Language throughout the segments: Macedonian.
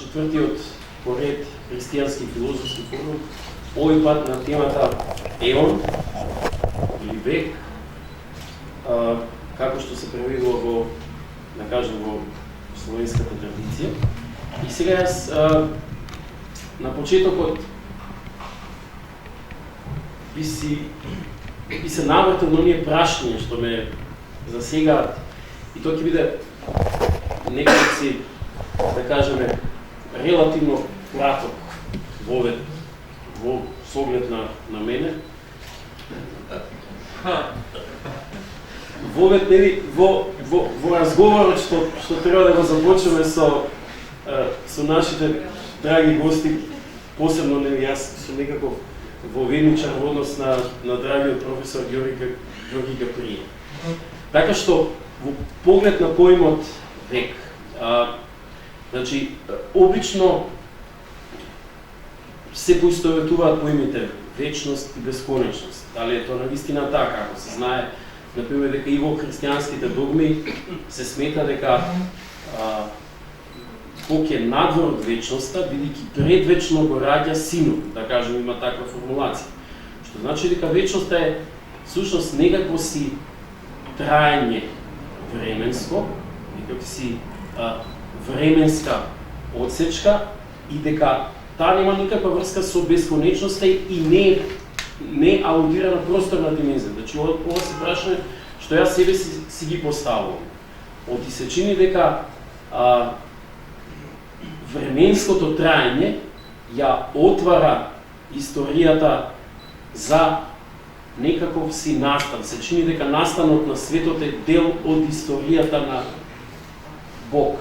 четвртиот поред христијански филозофски форум, овој пат на темата еон или век, како што се преведува во, да кажем, во словенската традиција. И сега јас на почетокот би се навратил на оние прашања што ме засегаат, и тоа ќе биде некојци, да кажеме, релативно краток во соглед на мене. Вовед, нели, во разговорот што треба да го започнеме со нашите драги гости, посебно, нели, јас со некаков во ведничар однос на драгиот професор Ѓорги Гаприја. Така што, во поглед на поимот век, значи, обично се поистоветуваат поимите вечност и бесконечност. Дали е тоа навистина така, ако се знае, например, дека и во христијанските догми се смета дека Бог е надвор од вечноста, бидејќи предвечно го раѓа синот, да кажем, има таква формулација. Што значи дека вечноста е всушност некако си траење временско, некако си временска одсечка, и дека таа нема никаква врска со бесконечноста и не алудира на просторна димензија. Значи, ова се прашање што јас себе си ги поставувам. Оти се чини дека временското траење ја отвара историјата за некаков си настан. Се чини дека настанот на светот е дел од историјата на Бог.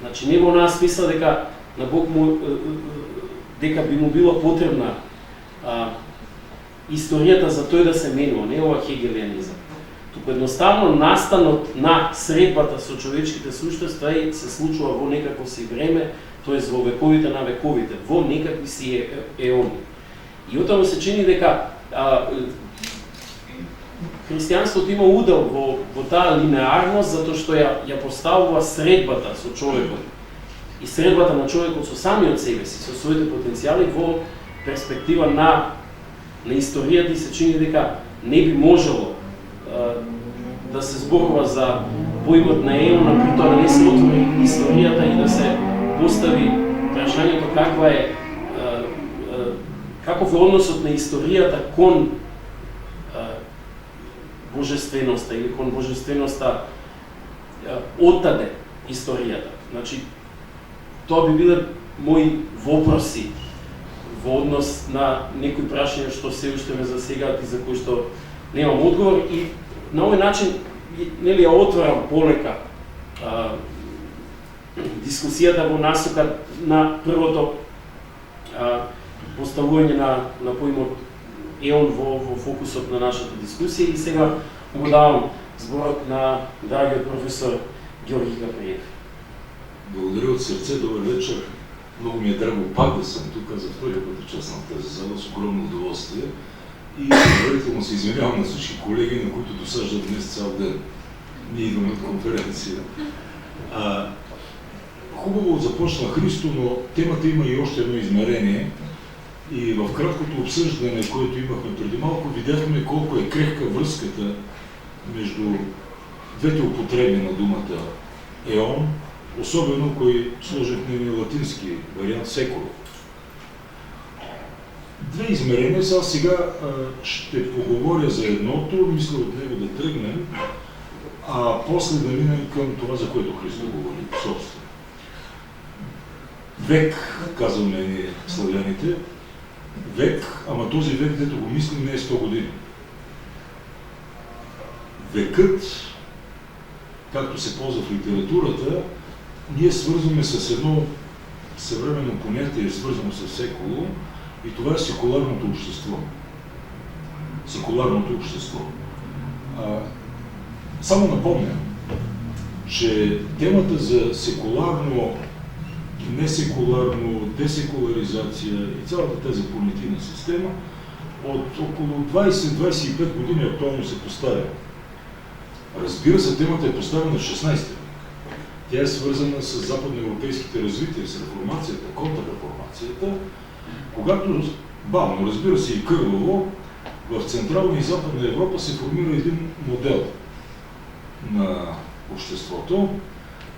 Значи, не во нас смисла дека на Бог дека би му било потребна историјата за тој да се менува, не ова хегелианизам. Туку едноставно настанот на средбата со човечките суштества се случува во некакво си време, тоест во вековите на вековите, во некакви си еони. И отаму се чини дека христијанството има удел во таа линеарност, затоа што ја поставува средбата со човекот и средбата на човекот со самиот себе си, со своите потенцијали во перспектива на историјата, и се чини дека не би можело да се зборува за поимот на еона, при тоа да не се отвори историјата и да се постави прашањето каков е односот на историјата кон божественоста или кон божественоста оттаде историјата. Значи, тоа би биле мои вопроси во однос на некои прашања што се уште ме засегаат и за кои што немам одговор, и на овој начин, нели, ја отварам полека дискусијата во насока на првото поставување на поимот еон во фокусот на нашата дискусија, и сега го давам зборот на драгиот професор Ѓорги Гаприев. Благодаря од срце, добар вечер. Много ми е драго пак да съм тук за втори път участвам в тази зала с огромно удоволствие и предварително се извинявам на всички колеги, на които досаждат днес цял ден. Ние идваме от конференция. Хубаво започна Христо, но темата има и още едно измерение. И в краткото обсъждане, което имахме преди малко, видяхме колко е крехка връзката между двете употреби на думата еон, особено кои сложихме и латински вариант секуло. Две измерения, сега ще поговоря за едното, мисля от него да тръгнем, а после да минем към това, за което Христо говори, собствено. Век, казваме ние славяните, век, ама този век, дето го мислим, не е 100 години. Векът, както се ползва в литературата, ние свързваме с едно съвременно понятие, свързано с секуло, и това е секуларното общество. Секуларното общество. Само напомням, че темата за секуларно, несекуларно, десекуларизация и цялата тази понятийна система от около 20-25 години актуално се поставя. Разбира се, темата е поставена в 16 век. Тя е свързана с западноевропейските развития, с реформацията, контрреформацията, когато бавно, разбира се и кърваво, в Централна и Западна Европа се формира един модел на обществото,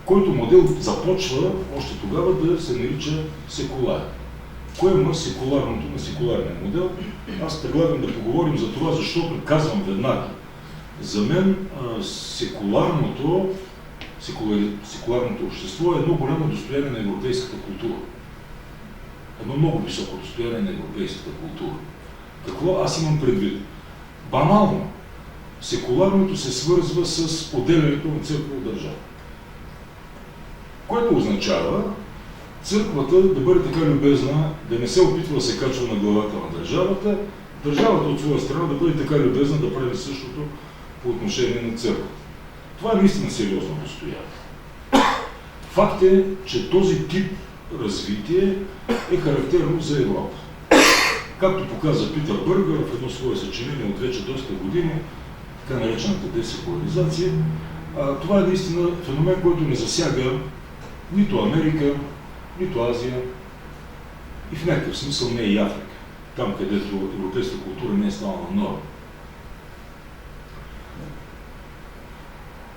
който модел започва още тогава да се нарича секуларен. Кое има секуларното на секуларния модел? Аз предлагам да поговорим за това, защото казвам веднага. За мен секуларното общество е едно голямо достояние на европейската култура. Едно много високо достояние на европейската култура. Какво аз имам предвид? Банално, секуларното се свързва с отделянето на църква от държава. Което означава църквата да бъде така любезна, да не се опитва да се качва на главата на държавата, държавата от своя страна да бъде така любезна да прави същото по отношение на църквата. Това е наистина сериозно достояние. Факт е, че този тип развитие е характерно за Европа. Както показа Питър Бъргър в едно свое съчинение от вече доста години, така наречената десекуларизация, това е наистина феномен, който не засяга нито Америка, нито Азия и в някакъв смисъл не е и Африка, там където европейска култура не е станала норма.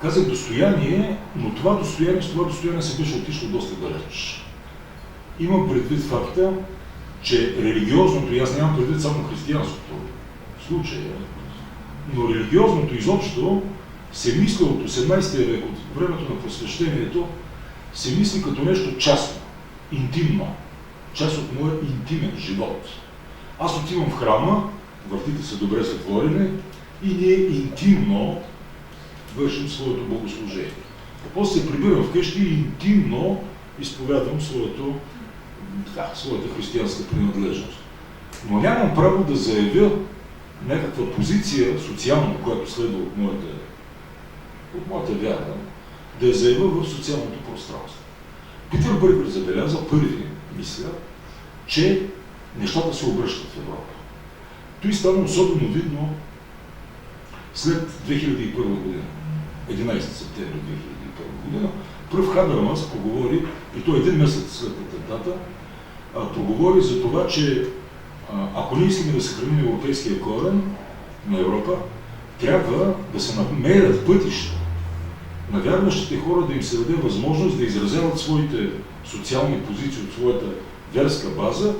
Казах достояние, но това достояние се беше отишло доста далеч. Имам предвид факта, че религиозното, и аз нямам предвид само християнството в случая, но религиозното изобщо се мисли от 18 век, от времето на просвещението, се мисли като нещо частно, интимно, част от моя интимен живот. Аз отивам в храма, вратите са добре затворени и ние интимно вършим своето богослужение. После се прибирам вкъщи и интимно изповядвам своята християнска принадлежност. Но нямам право да заявя някаква позиция социална, която следва от моята вяра, да я заявя в социалното пространство. Питър Бъргър забеляза първи, мисля, че нещата се обръщат в Европа. Той стана особено видно след 2001 година, 11 септември 2001 година. Пръв Хабермас проговори, и то един месец след атентата, проговори за това, че ако ние искаме да съхраним европейския корен на Европа, трябва да се намерят пътища на вярващите хора, да им се даде възможност да изразяват своите социални позиции от своята верска база,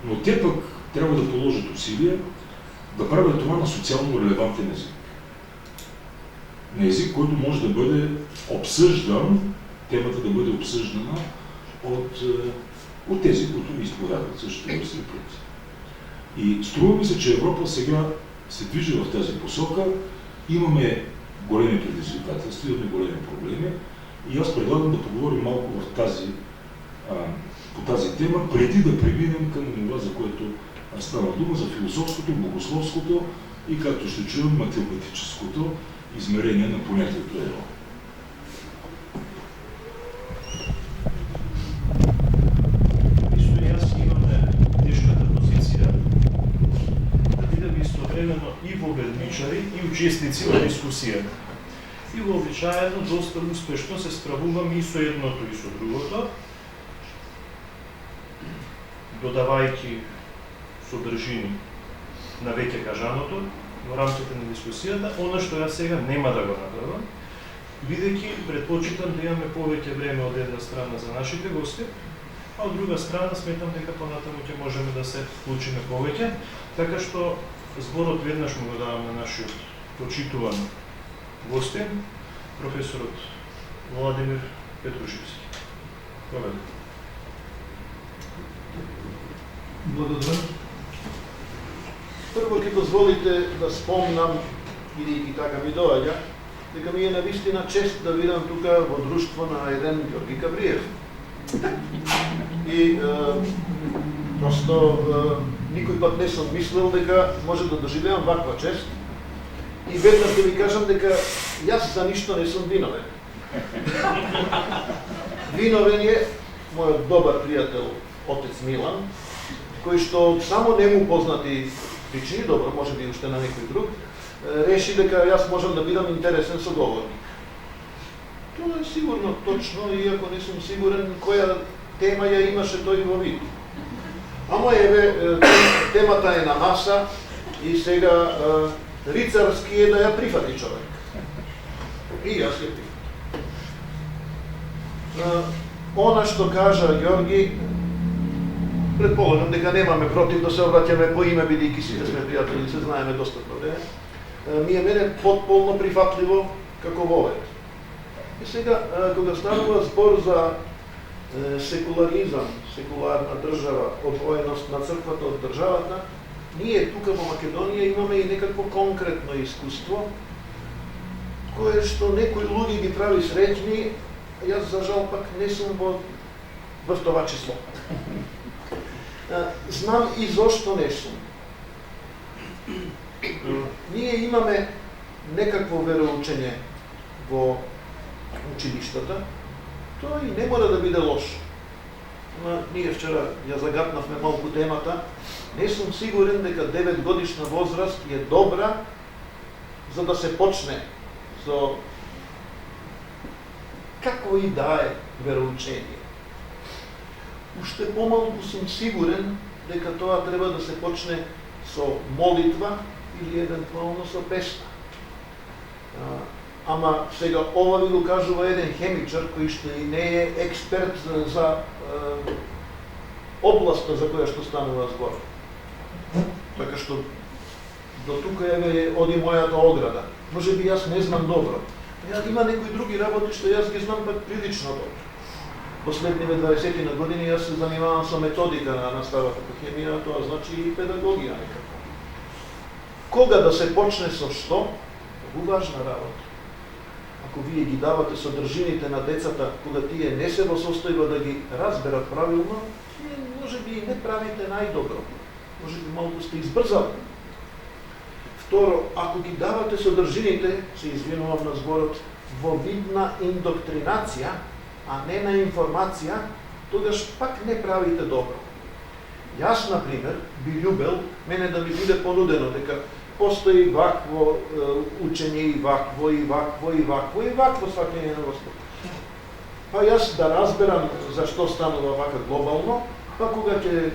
но те пък трябва да положат усилия да правят това на социално релевантен език. На език, който може да бъде обсъждан, темата да бъде обсъждана от тези, които ни изповядват същите върстни принципи. И струва ми се, че Европа сега се движи в тази посока. Имаме големи предизвикателства, имаме големи проблеми и аз предлагам да поговорим малко по тази тема, преди да преминем към това, за което става дума, за философското, богословското и, както ще чуем, математическото измерение на понятието Европа. Времено и вобедничари, и участници на дискусията. И вообичаено доста успешно се справуваме и со едното и со другото, додавајќи содржини на веќе кажаното во рамките на дискусијата, она што јас сега нема да го направам, бидејќи предпочитам да имаме повеќе време од една страна за нашите гости, а од друга страна сметам дека понатаму ќе можеме да се вклучиме повеќе, така што зборот веднаш му го давам на нашиот почитуван гостин, професорот Владимир Петрушевски. Благодарам. Благодарам. Прво ќе дозволите да спомнам, бидејќи така ми доаѓа, дека ми е навистина чест да видам тука во друштво на еден Ѓорги Кабриев. И просто никој пат не сум мислел дека може да доживеам ваква чест. И веднаш да ви кажам дека јас за ништо не сум виновен. Виновен е мојот добар пријател, отец Милан, кој што само нему познати причини, добро, може би уште на некој друг, реши дека јас можам да бидам интересен соговорник. Тоа е сигурно точно, иако не сум сигурен која тема ја имаше тој во вид. Ама еве, темата е на маса и сега рицарски е да ја прифати човек. И јас ја прифатам. Она што кажа Ѓорги, предполагам дека немаме против да се обраќаме по име, бидејќи сите сме пријатели, се знаеме достатно време. Ми е мене потполно прифатливо како волет. И сега, кога станува збор за секуларизам, секуларна држава, одвоеност на црквата од државата, ние тука во Македонија имаме и некакво конкретно искуство, кое што некои луѓе ги прави среќни, јас за жал пак не сум во това число. Знам и зошто не сум. Ние имаме некакво вероучење во училиштата, тоа и не мора да биде лошо. Ние вчера ја загатнавме малку темата, не сум сигурен дека 9 годишна возраст е добра за да се почне со какво и да е вероучение. Уште помалку сум сигурен дека тоа треба да се почне со молитва или евентуално со песна. Ама сега ова ви го кажува еден хемичар кој што и не е експерт за областа за која што станува збор. Така што до тука еве оди мојата ограда. Може би јас не знам добро. Има некои други работи што јас ги знам пак прилично добро. Последниве 20 на години јас се занимавам со методика на наставата по хемија, тоа значи и педагогија некако. Кога да се почне со што? Многу важна работа. Ако вие ги давате содржините на децата, кога тие не се во состојба да ги разберат правилно, може би и не правите најдобро. Може би малку сте избрзали. Второ, ако ги давате содржините, се извинувам на зборот, во вид на индоктринација, а не на информација, тогаш пак не правите добро. Јас, например, би љубел мене да ми биде понудено дека постои вакво учење и вакво, и вакво, и вакво, и вакво сваќање на Господ. Па јас да разберам зашто станува вака глобално, па кога ќе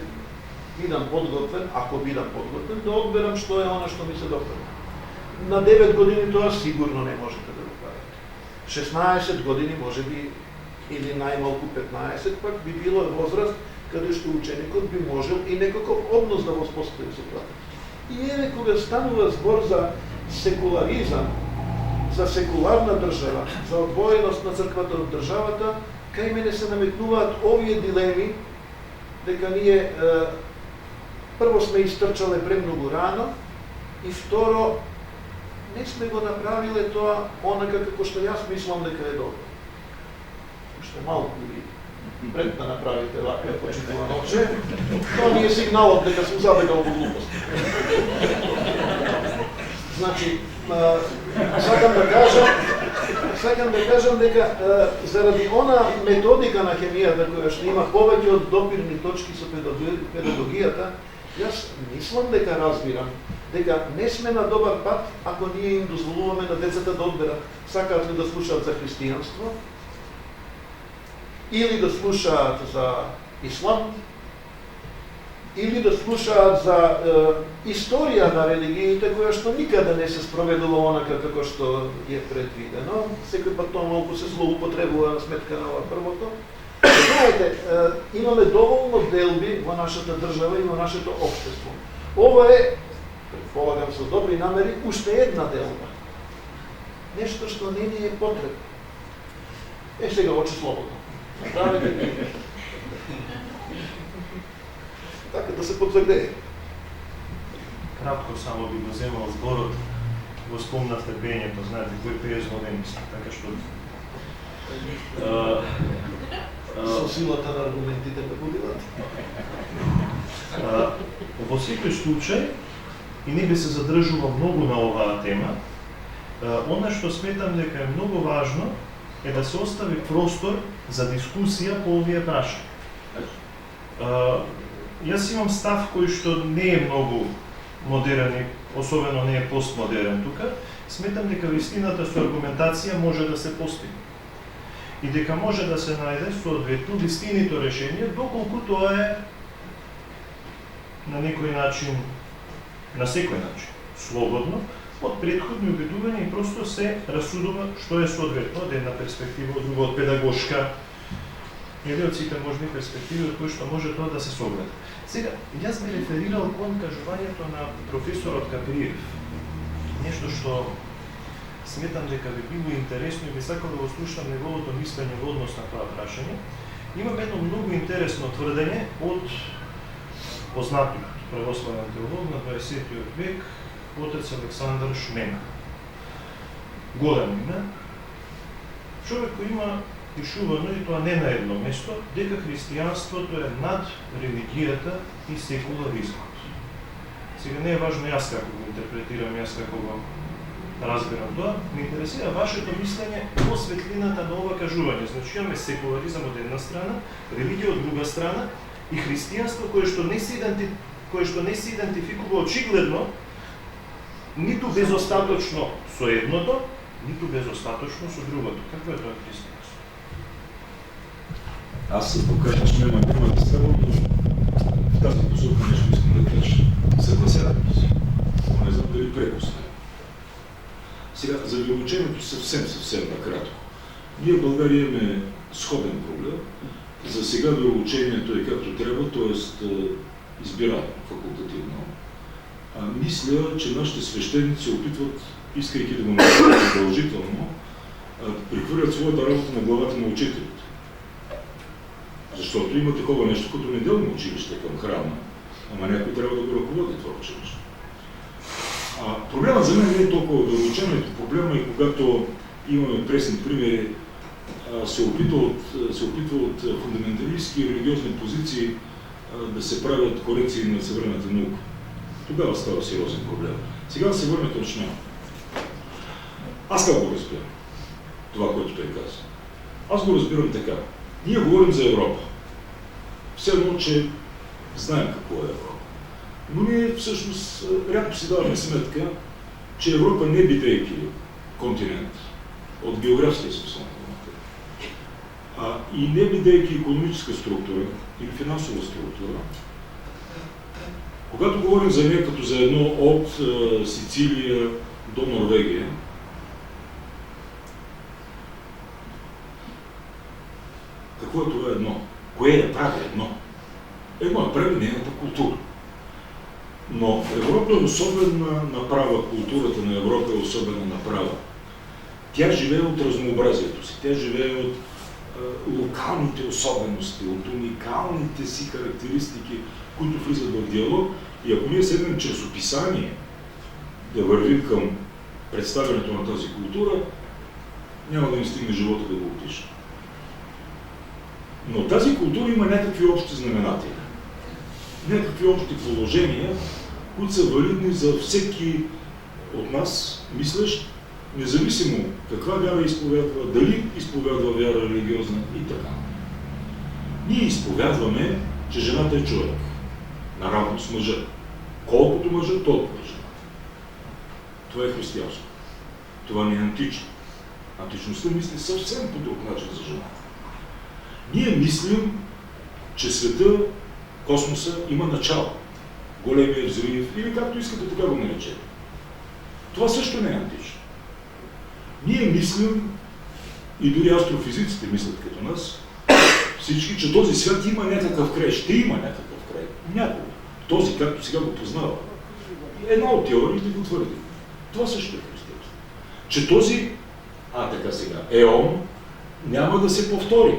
бидам подготвен, ако бидам подготвен, да одберам што е она што ми се допаѓа. На 9 години тоа сигурно не можете да го правите. 16 години може би, или најмалку 15, пак би било возраст каде што ученикот би можел и некаков однос да воспостави со тоа. И еве кога станува збор за секуларизам, за секуларна држава, за одвоеност на црквата од државата, кај мене се наметнуваат овие дилеми, дека ние прво сме истрчале премногу рано и второ не сме го направиле тоа онака како што јас мислам дека е добро. Уште малку ви пред да направите вака почитувано оче, тоа ми е сигналот дека сум забегал во глупост. Значи, сакам да кажам дека заради она методика на хемијата која што има повеќе од допирни точки со педагогијата, јас мислам дека разбирам дека не сме на добар пат ако ние им дозволуваме на децата да одберат сакаат ли да слушаат за христијанство или да слушаат за ислам или да слушаат за историја на религиите која што никаде не се спроведува онака како што е предвидено. Секој пат тоа малку се злоупотребува на сметка на ова првото. Знаете, имаме доволно делби во нашата држава и во нашето општество. Ова е, предполагам со добри намери, уште една делба. Нешто што не ни е потребно. Сега очи слободно. Направете ги. Така да се подзагрее. Кратко само би го земал зборот, го спомнавте пењето, знаете кој пее зловеност, така што со силата на аргументите ме будилат. Во секој случај, и не би се задржува многу на оваа тема, она што сметам дека е многу важно е да се остави простор за дискусија по овие прашања. Јас имам став кој што не е многу модерен и особено не е постмодерен тука. Сметам дека вистината со аргументација може да се постигне. и дека може да се најде соодветно вистинито решение, доколку тоа е на некој начин, на секој начин, слободно, од претходни убедувања и просто се расудува што е соодветно од една перспектива, од друга од педагошка, или од сите можни перспективи од кои што може тоа да се согледа. Сега, јас би реферирал кон кажувањето на професорот Каприев. Нешто што сметам дека би било интересно и би сакал да го слушам неговото мислење во однос на тоа прашање. Имам едно многу интересно тврдење од познатиот православен теолог на 20 век, отец Александар Шменга. Голем име. Човек кој има пишувано, и тоа не на едно место, дека христијанството е над религијата и секуларизмот. Сега не е важно јас како го интерпретирам, јас како го разбирам тоа, ме интересира вашето мислење во светлината на ова кажување. Значи имаме секуларизам од една страна, религија од друга страна и христијанство кое што не се идентификува очигледно ниту безостаточно со едното, ниту безостаточно со другото. Какво е тоа христијанство? Аз се покажа, че няма да става, но в тази посока нещо искам да кажа. Съгласявам се. Но не знам дали прекусна. Сега, за вероучението съвсем накратко. Ние в България имаме сходен проблем. За сега вероучението е както трябва, т.е. избираемо, факултативно. Мисля, че нашите свещеници се опитват, искайки да го направят задължително, прехвърлят своята работа на главата на учителите. Защото има такова нещо като неделно училище към храма, ама някой трябва да го ръководи това училище. Проблемът за мен не е толкова вероучението, проблема е когато имаме пресни примери, се опитва от фундаменталистки и религиозни позиции да се правят корекции на съвременната наука. Тогава става сериозен проблем. Сега да се върне точно. Аз как го разбирам? Това, което той каза. Аз го разбирам така. Ние говорим за Европа. Все едно, че знаем какво е Европа. Но ние всъщност рядко си даваме сметка, че Европа не бидейки континент от географския смисъл, и не бидейки икономическа структура или финансова структура, когато говорим за нея като за едно от Сицилия до Норвегия, какво е това едно? Кое е прави едно? Едно е прави нейната култура. Но Европа е особена направа, културата на Европа е особена направа. Тя живее от разнообразието си, тя живее от локалните особености, от уникалните си характеристики, които влизат в диалог. И ако ние седнем чрез описание да вървим към представянето на тази култура, няма да ни стигне живота да го опишем. Но тази култура има някакви общи знаменатели, някакви общи положения, които са валидни за всеки от нас, мислещ, независимо каква вяра изповядва, дали изповядва вяра религиозна и така. Ние изповядваме, че жената е човек, наравно с мъжа. Колкото мъжа, толкова жена. Това е християнство. Това не е антично. Античността мисли съвсем по друг начин за жената. Ние мислим, че света, космоса има начало. Големия взрив, или както искате така го наречете. Това също не е антично. Ние мислим, и дори астрофизиците мислят като нас, всички, че този свят има някакъв край. Ще има някакъв край. Някога. Този, както сега го познава. Една от теориите го твърди. Това също е християнство. Че този, така сега, еон няма да се повтори.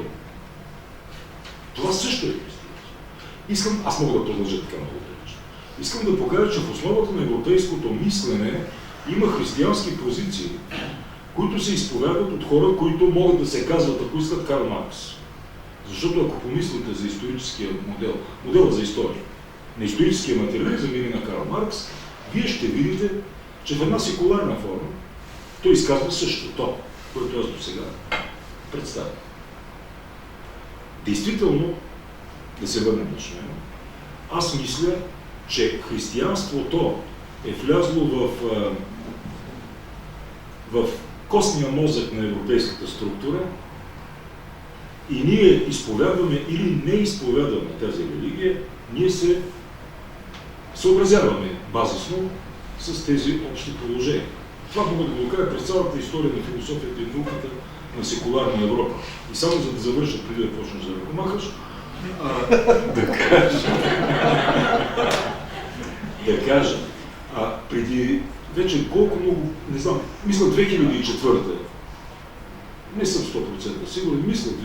Това също е християнство. Аз мога да продължа така много далеч. Искам да покажа, че в основата на европейското мислене има християнски позиции, които се изповядат от хора, които могат да се казват, ако искат, Карл Маркс. Защото ако помислите за историческия модела за история, на историческия материализъм или на Карл Маркс, вие ще видите, че в една секуларна форма той изказва същото, което аз до сега представя. Действително, да се върнем на Шменга, аз мисля, че християнството е влязло в костния мозък на европейската структура и ние изповядваме или не изповядваме тази религия, ние се съобразяваме базисно с тези общи положения. Това мога да го кажа през цялата история на философията и науката на секуларна Европа. И само за да завърша, преди да почнеш да ръкомахаш, да кажа, преди вече колко много, не знам, мисля 2004, не съм 100% сигурен, мисля 2004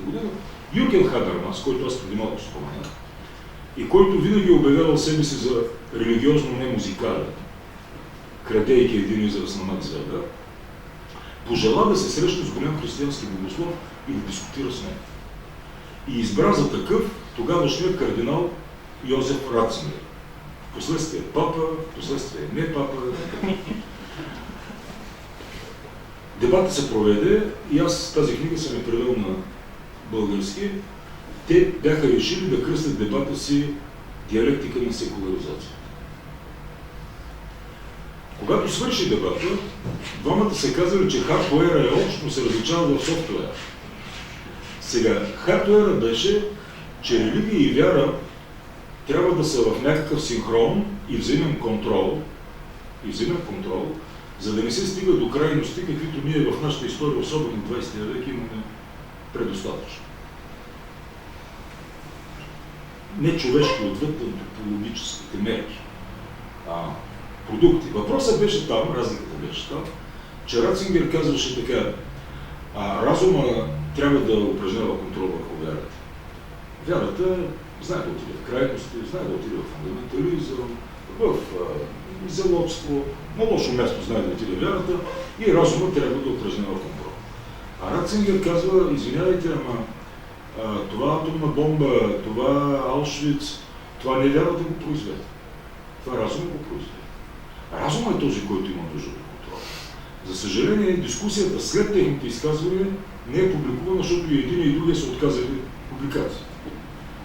година, Юрген Хабермас, който аз преди малко споменах, и който винаги е обявявал себе си за религиозно немузикален, крадейки един израз на Макс Вебер, пожела да се срещне с голям християнски богослов и да дискутира с него. И избра за такъв тогавашният кардинал Йозеф Ратцингер. Впоследствие папа, впоследствие не папа. Дебата се проведе и аз тази книга съм я превел на български. Те бяха решили да кръстят дебата си диалектика на секуларизация. Когато свърши дебата, двамата се казали, че хардуера е общ, но се различава в софтуера. Сега, хардуера беше, че религия и вяра трябва да са в някакъв синхрон и взаимен контрол, за да не се стига до крайности, каквито ние в нашата история, особено в 20 век, имаме предостатъчно. Не човешки отвъд антропологическите мерки, продукти. Въпросът беше там, разликата беше там, че Ратцингер казваше така, разума трябва да упражнява контрол върху вярата. Вярата знае да отиде в крайности, знае да отиде в фундаментализъм, в изелотство, на лошо място знае да отиде вярата и разума трябва да упражнява контрол. А Ратцингер казва, извинявайте, ама това атомна бомба, това Аушвиц, това не вярата го произведе. Това разума го произведе. Разумът е този, който има нужда от контрол. За съжаление, дискусията след техните изказвания не е публикувана, защото и един и другия са отказали публикации.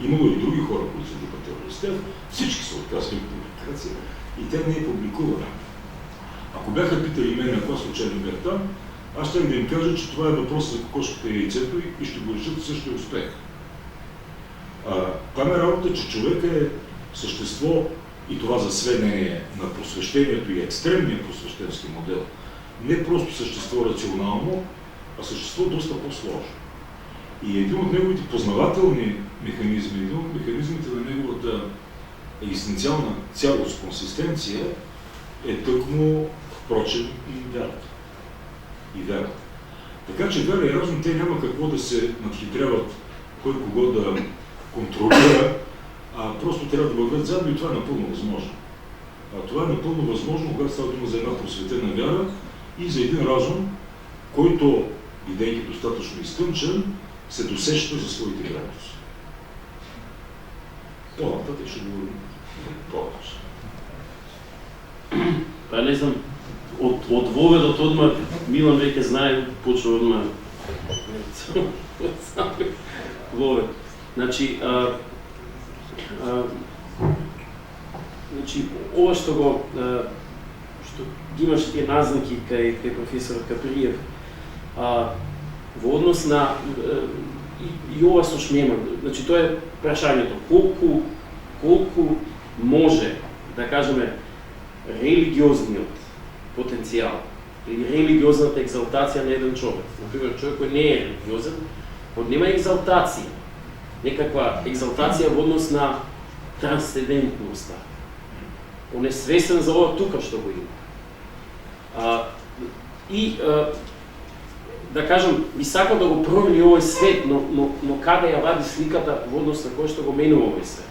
Имало и други хора, които са дебатирали с тях, всички са отказали публикация и тя не е публикувана. Ако бяха питали мен, ако аз случайно бях там, аз ще да им кажа, че това е въпрос за кокошката и яйцето и ще го решат същия успех. Там е работа, че човек е същество, и това за сведение на просвещението и екстремния просвещенски модел, не просто същество рационално, а същество доста по-сложно. И един от неговите познавателни механизми, един от механизмите на неговата екзистенциална цялост, консистенция, е тъкмо, впрочем, и вярата. Така че вяра и разум, те няма какво да се надхитряват кой кого да контролира, просто трябва да вървят заедно и това е напълно възможно. Това е напълно възможно, когато става дума за една просветена вяра и за един разум, който, бидейки достатъчно изтънчен, се досеща за своите граници. По-нататък ще говорим повече. Па не знам, од воведот одма, Милан веќе знае, почва одма вовед. Значи, ова што имаше тие назнаки кај професорот Каприев, во однос на и ова со шмема, значи тоа е прашањето, колку може, да кажеме, религиозниот потенцијал или религиозната екзалтација на еден човек. Например, човек кој не е религиозен, он нема екзалтација, некаква екзалтација во однос на трансцендентноста. Он е свесен за ова тука што го има. Да кажем, би сакал да го промени овој свет, но каде ја вади сликата во однос на кој што го менува овој свет?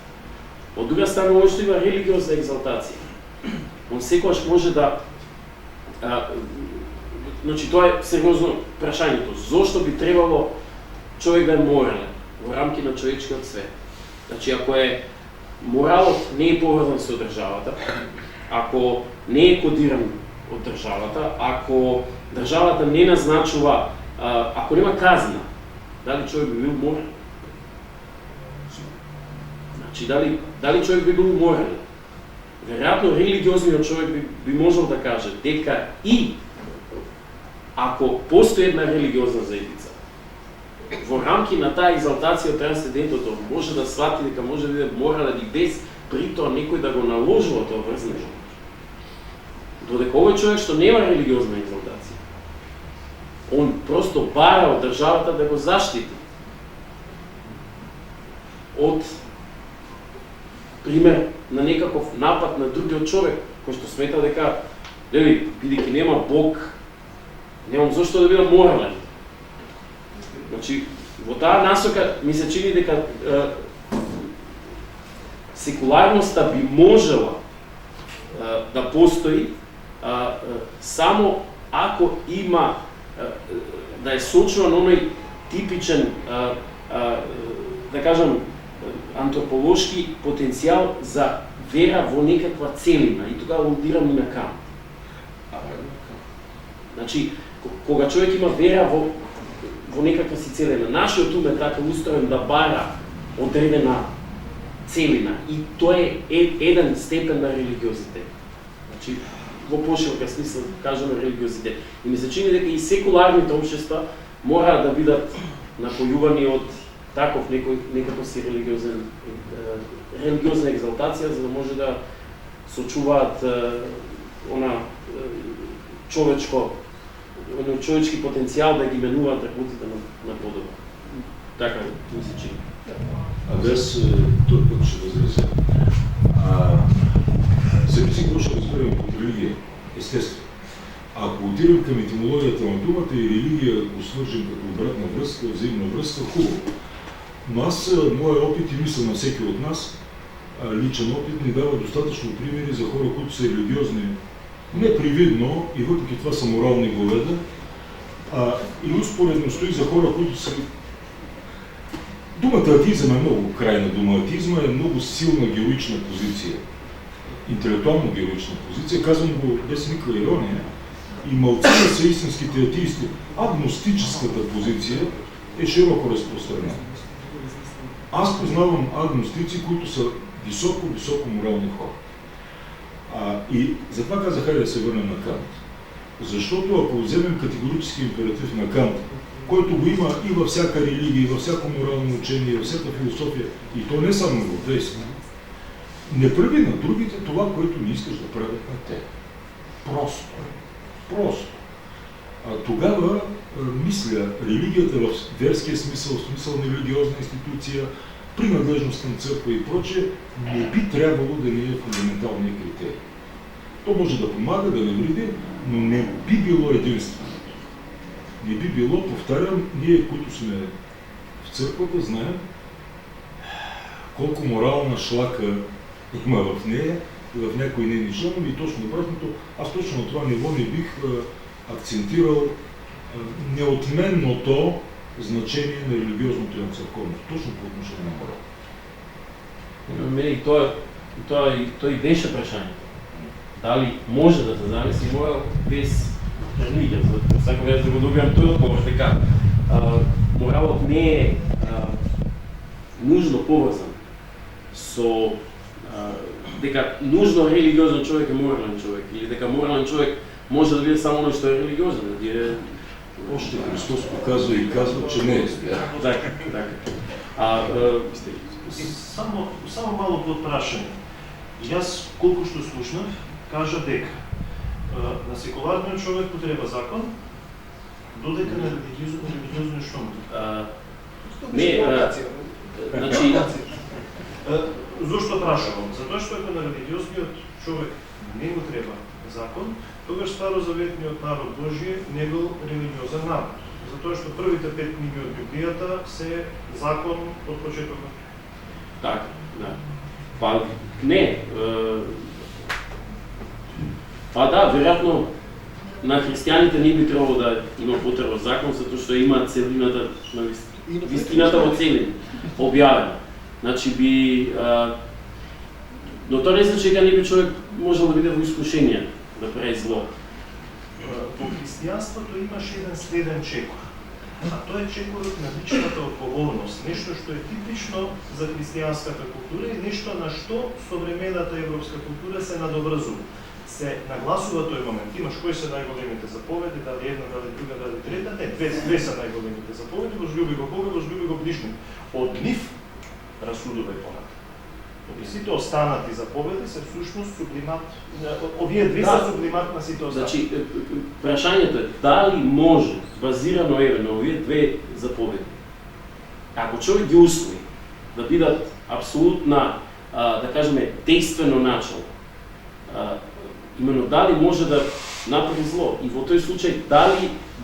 Од друга страна, овој што има религиозна екзалтација, он секогаш може да... Значи, тоа е сериозно прашањето. Зошто би требало човек да е морален во рамки на човечкиот свет? Значи, ако моралот не е поврзан со државата, ако не е кодиран од државата, ако државата не назначува, ако нема казна, дали човек би бил морален? Значи, дали човек би бил морален? Веројатно, религиозниот човек би можел да каже дека и ако постои една религиозна заедница, во рамки на таа екзалтација од трансцендентното може да свати дека може да мора да ги без при тоа некој да го наложува тоа врз него. Додека овој човек што нема религиозна екзалтација, он просто бара од државата да го заштити од пример на некаков напад на другиот човек, кој што смета дека, бидејќи нема Бог, немам зошто да бидам морален. Значи, во таа насока ми се чини дека секуларноста би можела да постои само ако има да е сочуван оној типичен да кажам антрополошки потенцијал за вера во некаква целина, и тогава алудирам и на Кант. Значи, кога човек има вера во некаква си целина, нашиот ум е така устроен да бара одредена целина, и тоа е еден степен на религиозитет. Значи, во поширока смисла кажаме религиозитет. И ми се чини дека и секуларните општества мора да бидат напојувани од таков некаков си религиозна екзалтација, за да може да сочуваат човечки потенцијал да ги менуваат работите на подобро. Така ми се чини. Аз тој път ще възразя. Зависи какво ще разберем под религия, естествено. Ако отидем към етимологията на думата и религия го свържем като обратна връзка, взаимна връзка, хубаво. Но моя опит и мисъл на всеки от нас, личен опит, ни дава достатъчно примери за хора, които са религиозни непривидно и въпреки това са морални говеда. И успоредно стои за хора, които са... Думата атеизъм е много крайна дума. Атеизма е много силна героична позиция. Интелектуално героична позиция. Казвам го без никаква ирония. И малцина са истинските атеисти. Агностическата позиция е широко разпространена. Аз познавам агностици, които са високо морални хора. И затова казах, хайде да се върнем на Кант. Защото ако вземем категорически императив на Кант, който го има и във всяка религия, и във всяко морално учение, и във всяка философия, и то не само в европейска, не прави на другите това, което не искаш да правят на те. Просто. Тогава, мисля, религията в верския смисъл, в смисъл на религиозна институция, принадлежност към църква и прочее, не би трябвало да не е фундаменталния критерий. То може да помага, да не вреди, но не би било единствено. Не би било, повтарям, ние, които сме в църквата, знаем колко морална шлака има в нея и в някои нейни членове, и точно обратното. Аз точно на това ниво не бих акцентирал неотменното значение на религиозното и на църковното, точно по отношение на морал. Тоа и беше прашањето. Дали може да се замисли морал без религија? Сакам да го добиам тој одговор дека моралот не е нужно поврзан со дека нужно религиозен човек е морален човек, или дека морален човек може да биде само оној што е религиозен. Още Христос показва и казва, че не е. Така. Само мало подпрашање. Јас, колку што слушнав, кажа дека на секуларниот човек потреба закон, додека на религиозно што му? Значи... Зошто прашувам? Затоа што ако на религиозниот човек не му треба закон, тогаш старозаветниот народ Божие не бил религиозен народ. Затоа што првите 5 книги од Библијата се закон од почетокот. Така, да. Па не. Па да, веројатно на христијаните не би требало да има потреба закон, затоа што има целината на вистината во целина објавена. Значи би но тоа не значи дека не би човек можел да биде во искушение да прави зло. Во христијанството имаш еден следен чекор. А тоа е чекорот на личната одговорност, нешто што е типично за христијанската култура и нешто на што современата европска култура се надобразува. се нагласува тој момент. Имаш кои се најголемите заповеди, дали една, дали друга, дали трета, не, две се најголемите заповеди, возлюби го Бога, возлюби го ближни. Од нив расудувај понатаму. И сите останати заповеди се всушност сублимат, овие две се сублимат на сите останати. Значи, прашањето е дали може, базирано на овие две заповеди, ако човек ги усвои, да бидат апсолутна, да кажеме, действено начало, именно дали може да направи зло и во тој случај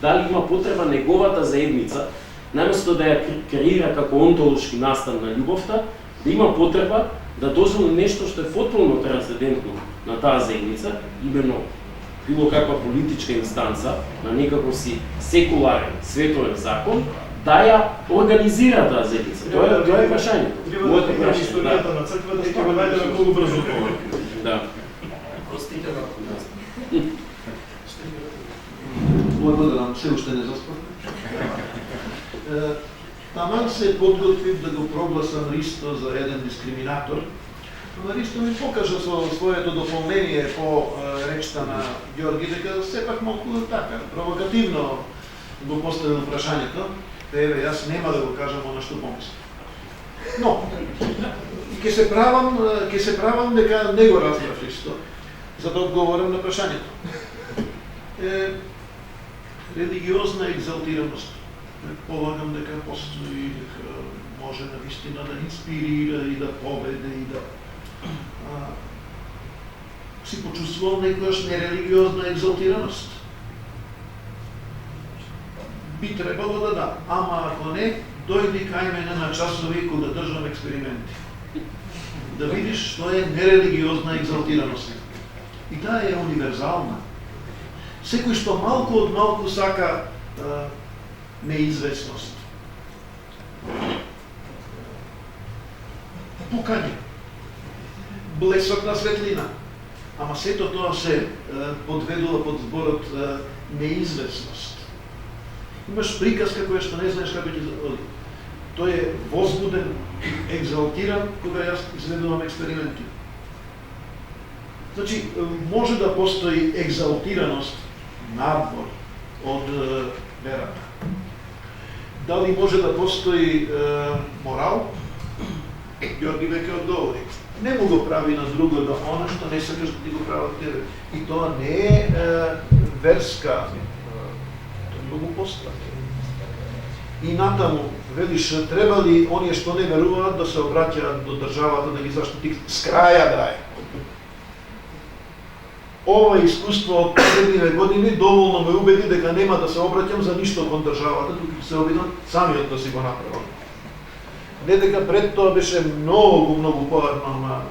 дали има потреба неговата заедница, наместо да ја креира како онтолошки настан на љубовта, да има потреба да дозволи нешто што е потполно трансцендентно на таа заедница, именно било каква политичка инстанца, на некако си секуларен, световен закон, да ја организира таа заедница. Тоа е прашањето. Треба да видиме историјата на црквата и ќе го најдеме многу брзо одговор. Да. Благодарам, се уште не заспав. Таман се подготвив да го прогласам Ристо за еден дискриминатор, но Ристо ми покажа со своето дополнение по речта на Ѓорги дека сепак малку така, провокативно го поставил прашањето. Еве, јас нема да го кажам она што помислам. Но, ќе се правам дека не го разбрав Ристо, за да одговорам на прашањето. Религиозна екзалтираност. Предполагам дека постои, дека може навистина да инспирира и да победе и да си почувствувам некојаш нерелигиозна екзалтираност. Би требало да, ама ако не, дојди кај мене на часови кога да држам експерименти. Да видиш што е нерелигиозна екзалтираност. И таа е универзална. Секој што малку од малку сака неизвестност. Пукање. Блесок на светлина. Ама сето тоа се подведува под зборот неизвестност. Имаш приказка која што не знаеш како ќе оди. Тој е возбуден, екзалтиран кога јас изведувам експерименти. Значи, може да постои екзалтираност надвор од верата. Дали може да постои морал? Ѓорги веќе одговори. Не му го прави на друго да она што не сакаш да ти го прават тебе. И тоа не е верска, тоа го постава. И натаму, велиш, треба ли оние што не веруваат да се обраќаат до државата да ги заштити с краја да е. Ова искуство од последниве години доволно ме убеди дека нема да се обраќам за ништо кон државата, туку се обидам самиот да си го направам. Не дека пред тоа беше многу поарно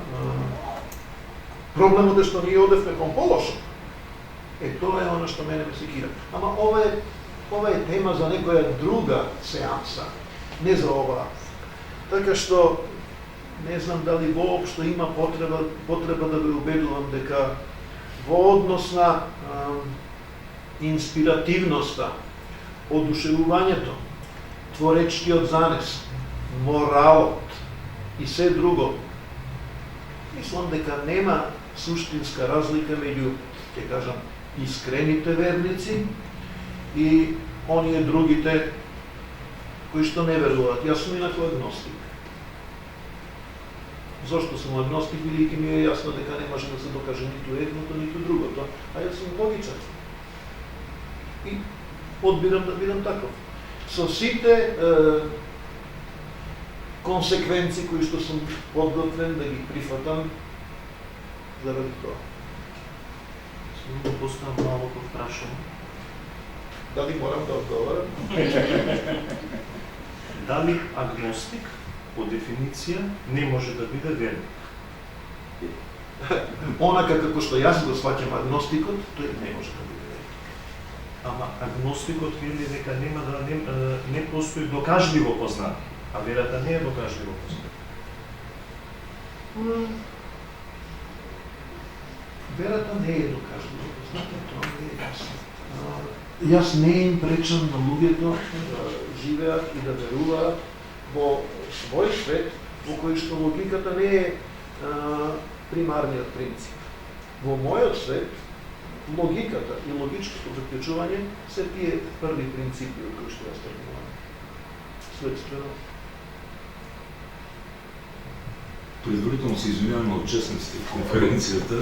проблемот е што ние одевме кон полошо. Тоа е она што мене ме секира. Ама ова е тема за некоја друга сеанса, не за ова. Така што не знам дали воопшто има потреба да ве убедувам дека во однос на инспиративноста, одушевувањето, творечкиот занес, моралот и се друго, мислам дека нема суштинска разлика меѓу, ќе кажам, искрените верници и оние другите кои што не веруваат. Јас сум инаку агностик. Зошто сум агностик, бидејќи ми е јасно дека не може да се докаже ниту едното, ниту другото, а јас сум логичар. И одбирам да бидам таков. Со сите консеквенци кои што сум подготвен да ги прифатам заради тоа. Сум да поставам малку прашање. Дали морам да одговорам? Дали агностик по дефиниција не може да биде верник? Онака како што јас го сваќам агностикот, тој не може да биде верник. Ама агностикот вели дека нема да не постои докажливо познание, а верата не е докажливо познание. Верата не е докажливо познание, тоа не е јасно. Јас не им пречам на луѓето да живеат и да веруваат во свој свет, во кој што логиката не е примарниот принцип. Во мојот свет, логиката и логичкото заклучување се тие први принципи од кои што јас тргнувам. Следствено, Предварително се извинявам на участниците в конференцията,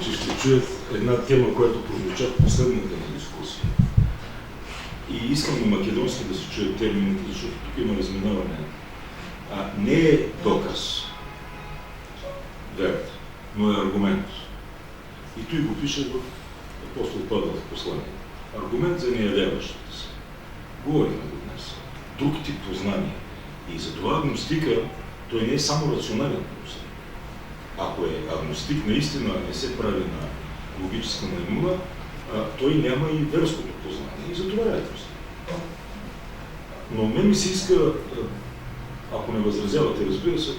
че ще чуят една тема, която прозвуча в последната на дискусия. И искам на македонски да се чуят термините, защото тук има разминаване. Не е доказ, верът, но е аргумент. И той го пише в апостол Павел в послание. Аргумент за неявяващите се. Говорим го днес. Друг тип познание. И затова агностика, той не е само рационален агностик. Ако е агностик наистина не се прави на логическа наимуна, той няма и верското познание. И затова е агностик. Но мен ми се иска, ако не възразявате, разбира се,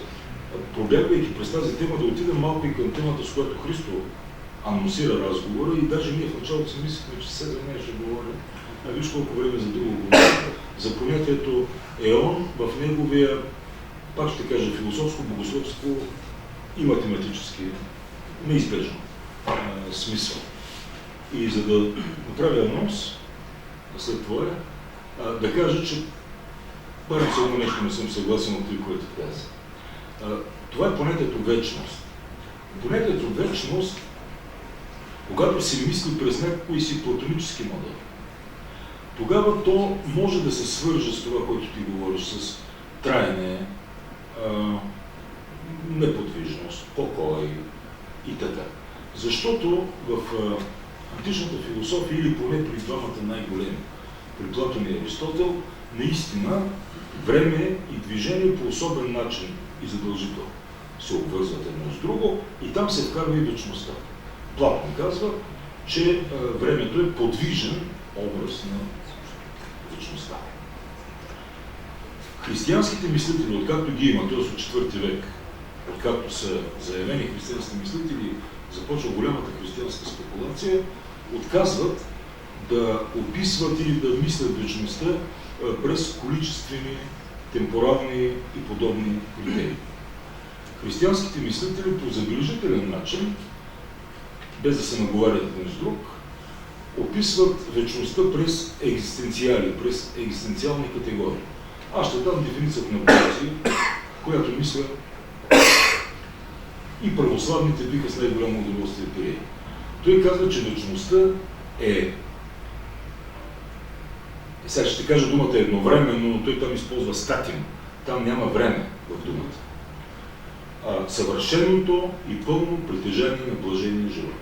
пробягвайки през тази тема, да отидем малко и към темата, с която Христо анонсира разговора, и даже ние в началото си мислихме, че за нея ще говорим. Виж колко време за друго говорим. За понятието еон в неговия, пак ще кажа, философско, богословско и математически неизбежно смисъл. И за да направя анонс, след това да кажа, че първо само нещо не съм съгласен от това, което каза. Това е понятието вечност. Понятието вечност, когато се мисли през някой си платонически модел, тогава то може да се свърже с това, което ти говориш, с траене, неподвижност, покой и така. Защото в античната философия, или поне при двамата най-големи, при Платон и Аристотел, наистина време и движение по особен начин и задължително се обвързват едно с друго и там се вкарва и вечността. Платон казва, че времето е подвижен образ на вечността. Християнските мислители, откакто ги има, т.е. от IV век, откакто са заявени християнски мислители, започва голямата християнска спекулация, отказват да описват или да мислят вечността през количествени, темпорални и подобни критерии. Християнските мислители по забележителен начин, без да се наговарят един с друг, описват вечността през екзистенциали, през екзистенциални категории. Аз ще дам дефиницията на Богоси, която мисля и православните биха с най-голямо удоволствие приели. Той казва, че вечността е... Сега ще кажа думата едновременно, но той там използва статин. Там няма време в думата. Съвършеното и пълно притежание на блажения живот.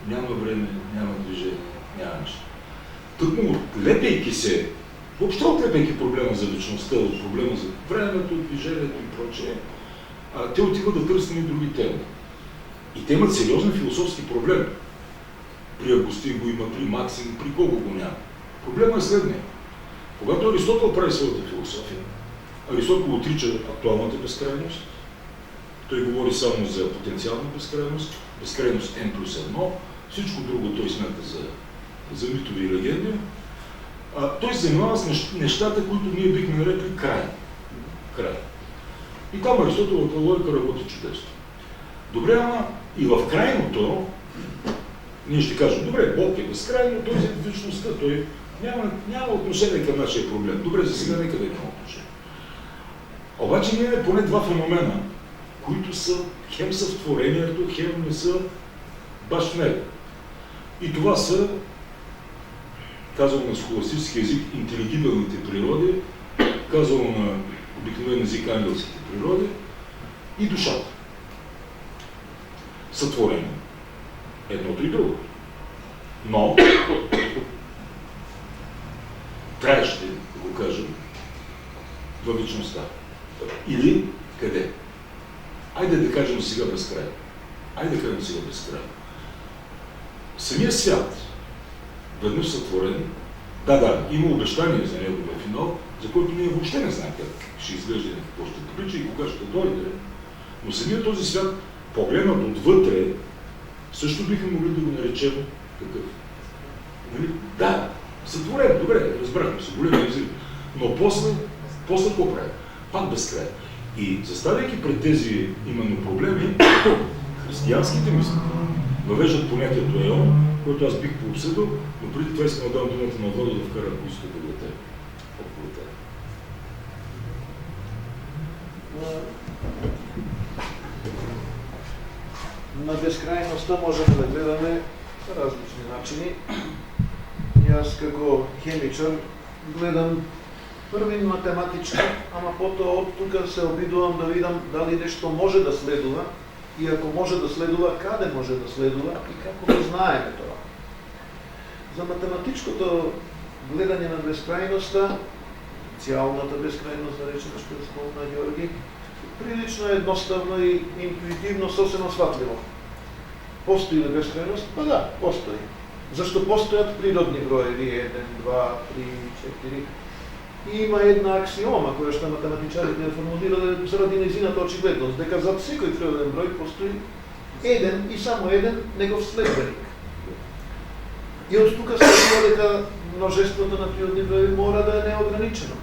Няма време, няма движение, няма нищо. Тъкмо отлепейки се, въобще отлепейки проблема за вечността, от проблема за времето, движението и прочее, те отиват да търсят и други теми. И те имат сериозни философски проблеми. При Августин го има, при Максим, при колко го няма. Проблемът е следния. Когато Аристотел прави своята философия, Аристотел отрича актуалната безкрайност, той говори само за потенциална безкрайност, безкрайност N+1, всичко друго той смята за митови и легенди. Той се занимава с нещата, които ние бихме нарекли край. И там Аристотеловата логика работи чудесно. Добре, ама и в крайното, ние ще кажем, добре, Бог е безкрайно, той е вечността, той няма отношение към нашия проблем. Добре, за сега нека да има отношение. Обаче ние имаме поне два феномена, които са хем са в творението, хем не са баш в него. И това са, казано на схоластически език, интелигибелните природи, казано на обикновен език ангелските природи и душата. Сътворени. Едното и другото. Но траещи, да го кажем, във вечността. Или къде? Айде да кажем сега безкрай. Самия свят, веднъж сътворен, има обещание за неговия финал, за който ние въобще не знаем как ще изглежда и какво ще прилича и кога ще дойде. Но самият този свят, погледнат отвътре, също бихме могли да го наречем какъв. Нали? Да, сътворен, добре, разбрахме се, голям език. Но после какво прави? Пак безкрай. И заставяйки пред тези именно проблеми, християнските мислители въвеждат понятието еон, което аз бих пообсъдил, но преди това искам да дам думата на Владо да вкара, ако иска да бъде отговорите. На безкрајноста можеме да гледаме различни начини. Јас како хемичар гледам првин математички, ама потоа од тука се обидувам да видам дали нешто може да следува и ако може да следува, каде може да следува и како го знаеме тоа. За математичкото гледање на безкрајноста, цялната безкрајност, да речеме, што е спомна Ѓорги, прилично едноставно и интуитивно, сосема сватливо. Постои ли безкрајност? Па да, постои. Зашто постојат природни броеви 1, 2, 3, 4. И има една аксиома која што математичарите ја формулирале заради нејзината очигледност, дека зад секој природен број постои еден и само еден негов следбеник. И од тука следува дека множеството на природни броеви мора да е неограничено.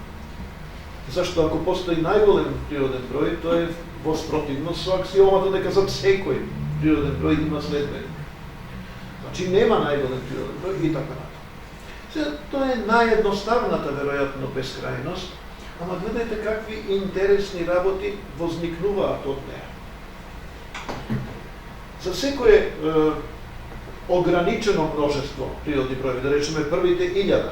Зашто ако постои најголем природен број, тоа е во спротивност со аксиомата дека зад секој природен број има следбеник. Значи нема најголем природен број и така натаму. Сега, тоа е наједноставната веројатно безкрајност, ама гледајте какви интересни работи возникнуваат од неа. За секое ограничено множество природни броеви, да речеме првите 1000,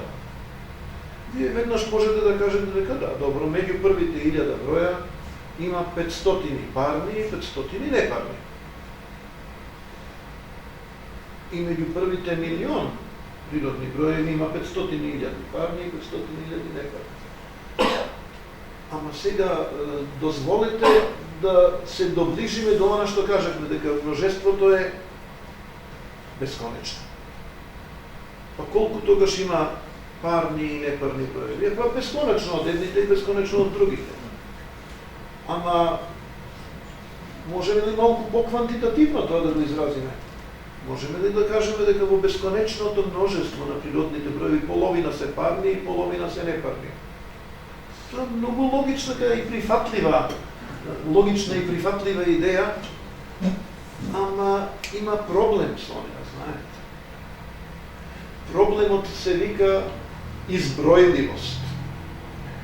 вие веднаш можете да кажете дека да, добро, меѓу првите 1000 броја има 500 парни и 500 непарни. И меѓу првите 1.000.000 природни броеви има 500.000 парни и 500.000 непарни. Ама сега дозволете да се доближиме до она што кажахме, дека множеството е бесконечно. Па колку тогаш има парни и непарни броеви? Па бесконечно од едните и бесконечно од другите. Ама можеме ли малку по-квантитативно тоа да го изразиме? Можеме ли да кажеме дека во бесконечното множество на природните броеви половина се парни и половина се непарни? Тоа е многу логична и прифатлива, логична и прифатлива идеја, ама има проблем со неа, знаете. Проблемот се вика избројливост.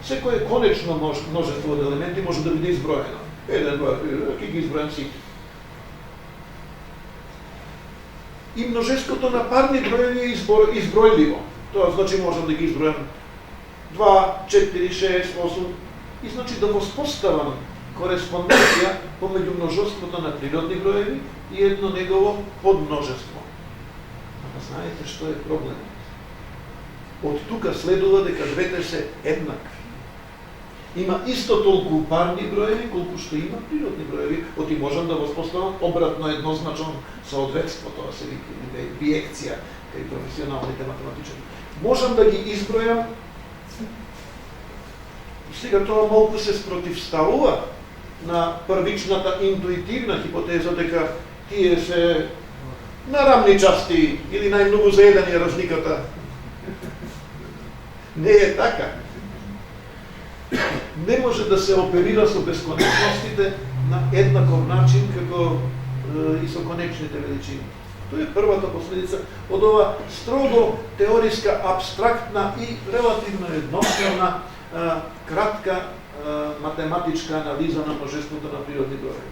Секое конечно множество од елементи може да биде изброено. 1, 2, 3, ќе ги избројам сите. И множеството на парни броеви е избројливо. Тоа значи можам да ги избројам 2, 4, 6, 8. И значи да воспоставам кореспонденција помеѓу множеството на природни броеви и едно негово подмножество. Ама знаете што е проблемот? Од тука следува дека двете се еднакви. Има исто толку парни броеви, колку што има природни броеви, оти можам да воспоставам обратно еднозначно соодветство, тоа се вика биекција кај професионалните математичари. Можам да ги избројам. Сега тоа малку се спротивставува на првичната интуитивна хипотеза дека тие се на рамни части или најмногу за еден е разликата. Не е така. Не може да се оперира со бесконечностите на еднаков начин како и со конечните величини. Тоа е првата последица од ова строго теориска, абстрактна и релативно едноставна кратка математичка анализа на множеството на природни броеви.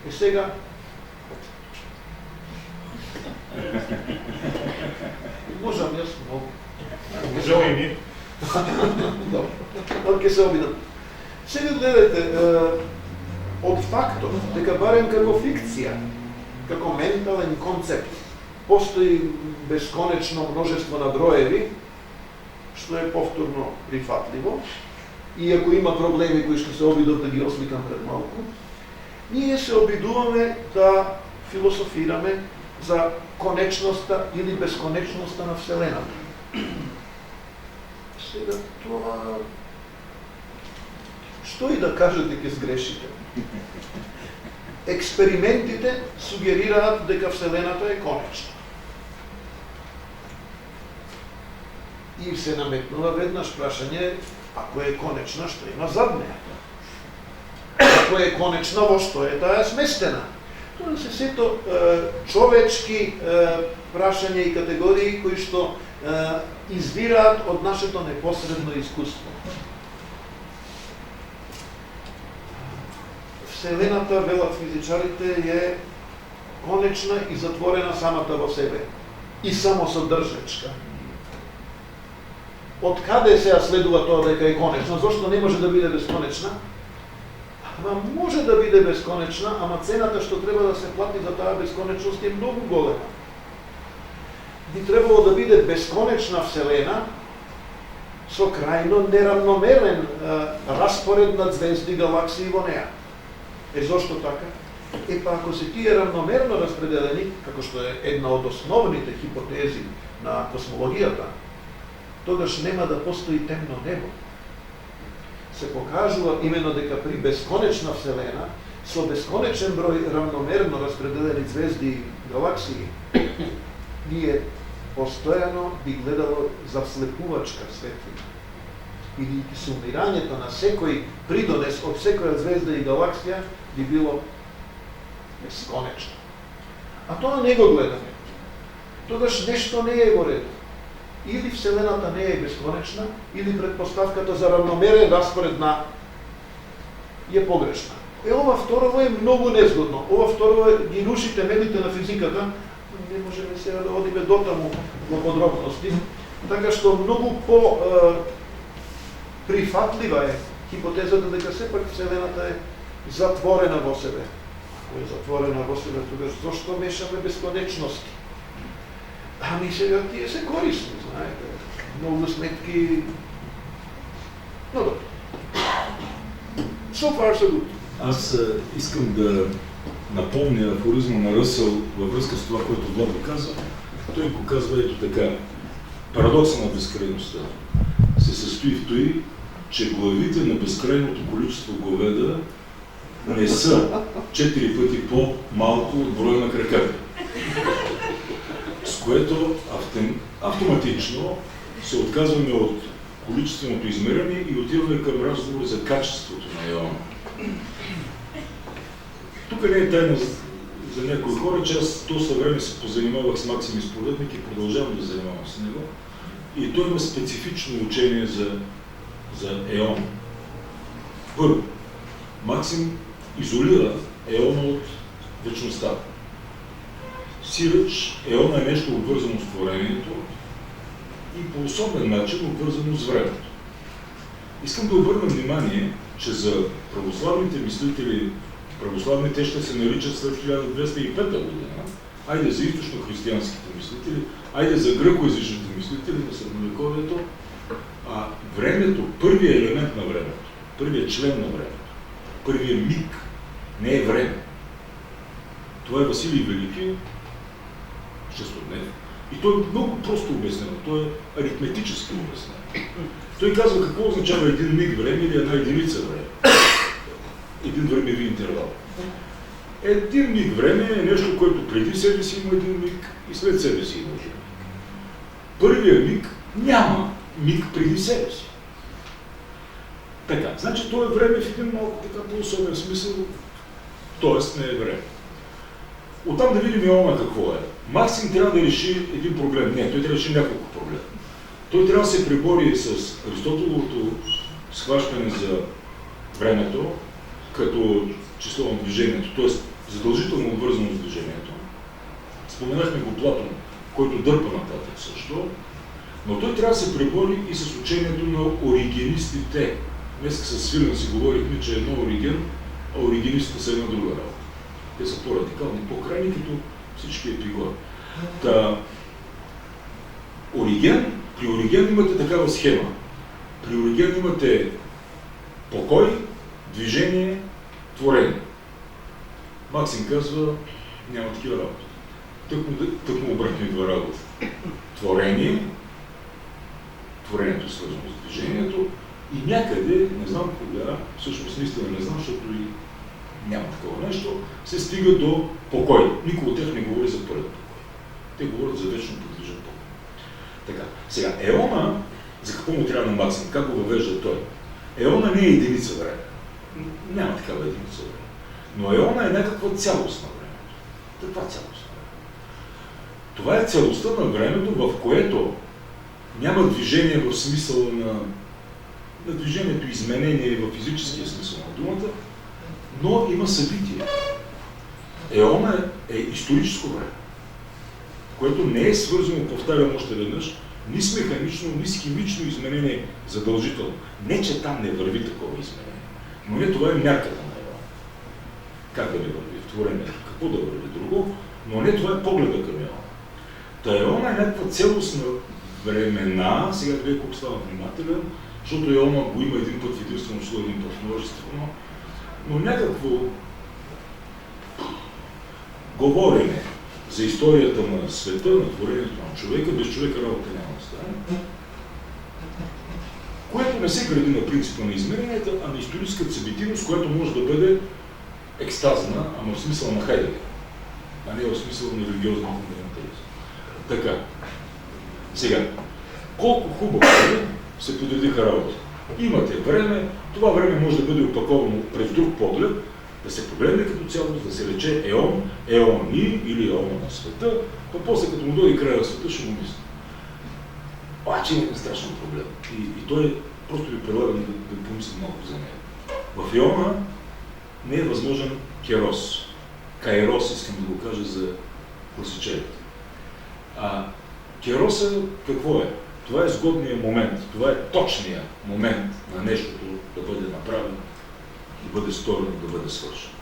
И сега можам јас многу. Можеме и ние. Добро, ќе се обидам. Сега гледате, од фактот дека барем како фикција, како ментален концепт, постои бесконечно множество на броеви, што е повторно прифатливо, и ако има проблеми кои што се обидов да ги осликам пред малку, ние се обидуваме да философираме за конечноста или бесконечноста на Вселената. Сега тоа... Што и да кажете ќе сгрешите? Експериментите сугерираат дека Вселената е конечна. И се наметнува веднаш прашање, ако е конечна, што има зад неа? Ако е конечна, во што е таа сместена? Тоа се сето човечки прашања и категории кои што извираат од нашето непосредно искуство. Вселената, велат физичарите, е конечна и затворена самата во себе и самосодржечка. Од каде сега следува тоа дека е конечна? Зошто не може да биде бесконечна? Ама може да биде бесконечна, ама цената што треба да се плати за таа бесконечност е многу голема. Би требало да биде бесконечна Вселена со крајно неравномерен распоред на звезди, галаксии во неа. Зошто така? Па ако се тие равномерно распределени, како што е една од основните хипотези на космологијата, тогаш нема да постои темно небо. Се покажува именно дека при бесконечна Вселена, со бесконечен број равномерно распределени звезди и галаксии, ние постојано би гледало завслепувачка светлина. Бидејќи сумирањето на секој придонес од секоја звезда и галаксија би било бесконечно. А тоа не го гледаме. Тогаш нешто не е во реду. Или Вселената не е бесконечна, или предпоставката за равномерен распоред на е погрешна. Ова второво е многу незгодно. Ова второво ги руши темелите на физиката. Не можеме сега да одиме дотаму во подробности. Така што многу по прифатлива е хипотезата дека сепак Вселената е затворена во себе. Ако е затворена во себе, тогаш зошто мешаме бесконечности? Ами сега тие се корисни, знаете. Многу сметки... Но добро. So far, so good. Аз искам да напомня афоризма на Ръсъл във връзка с това, което Владо каза. Той го казва ето така. Парадокса на безкрайността се състои в той, че главите на безкрайното количество говеда не са 4 пъти по-малко от броя на краката. С което автоматично се отказваме от количественото измерение и отиваме към разговор за качеството на еона. Тук не е тайна за някои хора, че аз доста време се позанимавах с Максим Изповедник и продължавам да занимавам с него. И той има специфично учение за еон. Първо, Максим изолира еона от вечността. Сиреч, еона е нещо обвързано с творението и по особен начин обвързано с времето. Искам да обърна внимание, че за православните мислители, православните ще се наричат след 1205 година, айде за източно-християнските мислители, айде за гръкоязичните мислители на средновековието, времето, първият елемент на времето, първият член на времето, първият миг не е време. Това е Василий Велики, шестоднев, и той е много просто обяснено, той е аритметически обяснено. Той казва какво означава един миг време или една единица време. Един времеви интервал. Един миг време е нещо, което преди себе си има един миг и след себе си има един миг. Първият миг няма миг преди себе си. Така, значи то е време в един малко така по-особен смисъл, т.е. не е време. Оттам да видим еона какво е. Максим трябва да реши един проблем. Не, той трябва да реши няколко проблема. Той трябва да се пребори с Аристотеловото схващане за времето като число на движението, т.е. задължително обвързано с движението. Споменахме го Платон, който дърпа нататък също, но той трябва да се пребори и с учението на оригенистите. Днес с Свилен си говорихме, че е едно ориген, а оригенистите са една друга работа. Те са по-радикални, по-крайни, като всички епигори. При Ориген имате такава схема. При Ориген имате покой, движение, творение. Максим казва, няма такива работи. Тъкмо обратно идва работа. Творение, творението е свързано с движението и някъде, не знам кога, всъщност наистина не знам, защото и няма такова нещо, се стига до покой. Никой от тях не говори за пълен покой. Те говорят за вечно подвижен покой. Така, сега, еона, за какво му трябва на Максим? Как го въвежда той? Еона не е единица време. Няма такава единица време. Но еона е някаква цялост на времето. Каква цялост? Това е цялостта на времето, в което няма движение в смисъла на движението, изменение в физическия смисъл на думата, но има събитие. Еона е историческо време, което не е свързано, повтарям още веднъж, ни с механично, ни с химично изменение задължително. Не, че там не върви такова изменение, но не това е мярката на Еона. Как да не върви в творението? Какво да върви друго? Но не това е погледа към Еона. Та Еона е някаква целостна времена, сега вие колко става внимателен, защото Еона го има един път в единствено число, един път в множествено, но някакво говорене за историята на света, на творението на човека, без човека работа няма да стане, което не се гради на принципа на измеренията, а на историческата събитивност, която може да бъде екстазна, ама в смисъл на Хайдегер, а не в смисъл на религиозния фундаментализъм. Така. Сега, колко хубаво се подредиха работи. Имате време, това време може да бъде опаковано през друг поглед, да се погледне като цялост, да се рече еон, еони или еона на света, а после като му дойде края на света ще му мисля. Обаче има страшен проблем. И той просто ви предлагам да помислим малко за него. В еона не е възможен керос. Кайрос, искам да го кажа за класичерите. Кероса какво е? Това е сгодният момент, това е точният момент на нещото да бъде направено, да бъде сторено, да бъде свършено.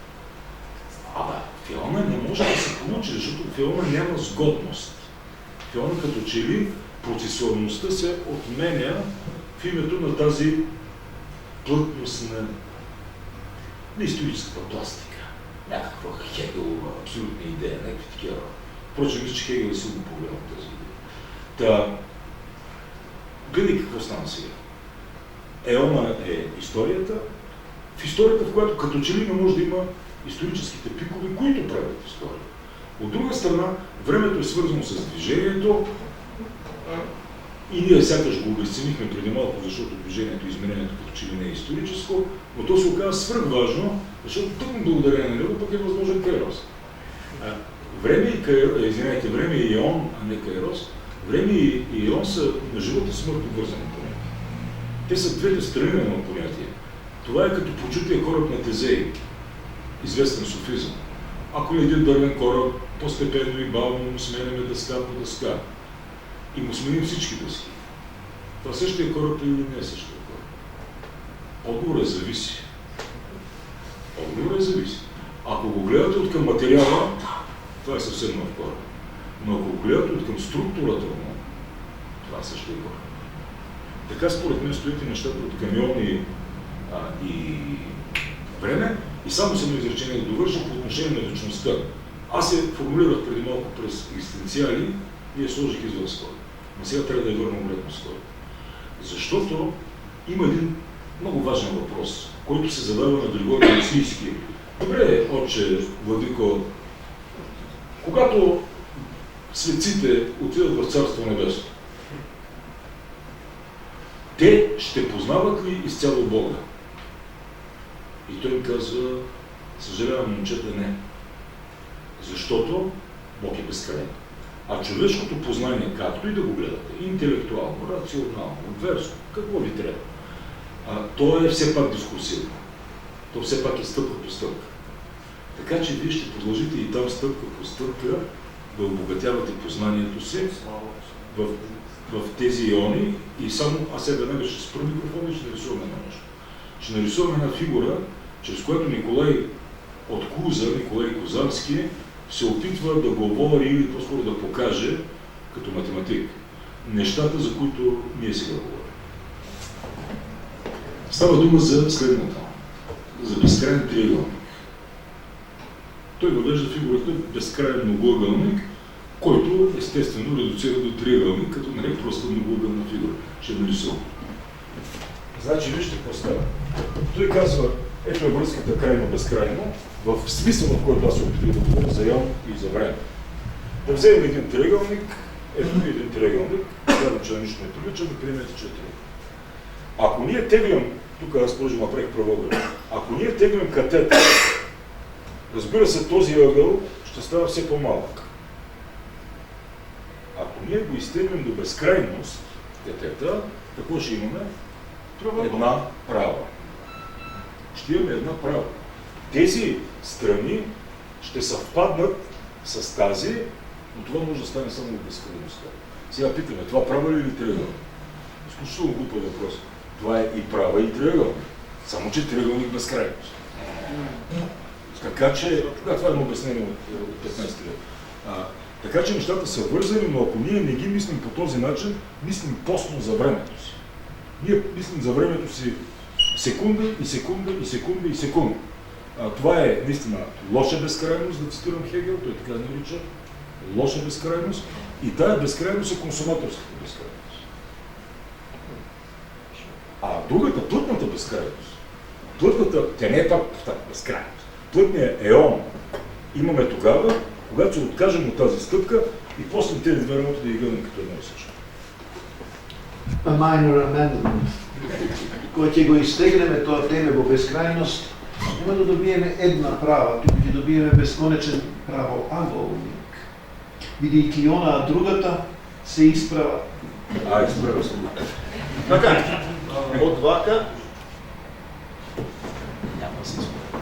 В еона не може да се получи, защото в еона няма сгодност. В еона като че ли процесуалността се отменя в името на тази плътност на историческата пластика. Някаква Хегелова абсолютна идея, някакви такива. Впрочем, мисля, че Хегел е силно по-голям от тази идея. Та, гледай какво стана сега. Еона е историята, в историята, в която като че ли не може да има историческите пикове, които правят история. От друга страна, времето е свързано с движението и ние сякаш го обезценихме преди малко, защото движението и изменението като че ли не е историческо, но то се оказа свръхважно, защото тъкмо благодарение на него пък е възможен Кайрос. Време и еон, а не Кайрос, време и еон са на живот и смърт обвързани понятия. Те са двете страни на едно понятие. Това е като почутия кораб на Тезей, известен софизъм. Ако е един дървен кораб, постепенно и бавно му сменяме дъска по дъска и му сменим всички дъски. Това същия кораб или не е същия кораб? Отговорът зависи. Отговорът зависи. Ако го гледате от към материала, това е съвсем нов кораб. Но ако го гледате от към структурата му, това също е кораб. Така според мен стоите нещата от камиони и време. И само само изречение да довърша по отношение на личността. Аз се формулирах преди малко през екзистенциали и я сложих извън скоро. Но сега трябва да я върна обратно скоро. Защото има един много важен въпрос, който се задава на Григорий Нисийски. Добре, отче Владико, когато светците отидат в Царство Небесно, те ще познават ли изцяло Бога? И той им казва, съжалявам, момчета, не. Защото Бог е безкрайен. А човешкото познание, както и да го гледате, интелектуално, рационално, обверсно, какво ви трябва, то е все пак дискурсивно. То все пак е стъпка по стъпка. Така че вие ще продължите и там стъпка по стъпка да обогатявате познанието си в тези иони и само аз сега веднага ще спра микрофона и ще нарисуваме едно нещо. Ще нарисуваме една фигура, чрез която Николай от Куза, Николай Козански, се опитва да говори или по-скоро да покаже, като математик, нещата, за които ние сега говорим. Става дума за следната, за безкрайен триъгълник. Той въвежда фигурата безкрайен многоъгълник, който естествено редуцира до триъгълник, като не е просто многоъгълна фигура. Ще нарисувам. Значи, вижте какво става. Той казва, ето е връзката крайно-безкрайно, в смисъл, в който аз се опитвам да говоря за еон и за време. Да вземем един триъгълник, ето един триъгълник, казвам, че нищо не прилича, да приемете, че е триъгълник. Ако ние теглям, тук аз продължим направих правоъгъл, ако ние теглям катетър, разбира се, този ъгъл ще става все по-малък. Ако ние го изтеглим до безкрайност, детета, какво ще имаме? Една права. Ще имаме една права. Тези страни ще съвпаднат с тази, но това може да стане само от безкрайността. Сега питаме, това права ли или триъгълник? Изключително глупа въпрос. Това е и права, и триъгълник. Само че триъгълник безкрайност. Така че, това е едно обяснение от 15 век. Така че нещата са вързани, но ако ние не ги мислим по този начин, мислим постно за времето си. Ние мислим за времето си секунда и секунда и секунда и секунда. Това е наистина лоша безкрайност, да цитирам Хегел, той така нарича, лоша безкрайност, и тая безкрайност е консуматорската безкрайност. А другата, плътната безкрайност, тя не е пак безкрайност. Плътният еон имаме тогава, когато се откажем от тази стъпка и после тези две работи да ги гледам като едно и също. A minor amendment. Кога ќе го изтегнеме тоа теме во безкрајност, нема да добиеме една права, туку ќе добиеме бесконечен правоаголник. Бидејќи она другата се исправа. Исправа се. Така, од вака,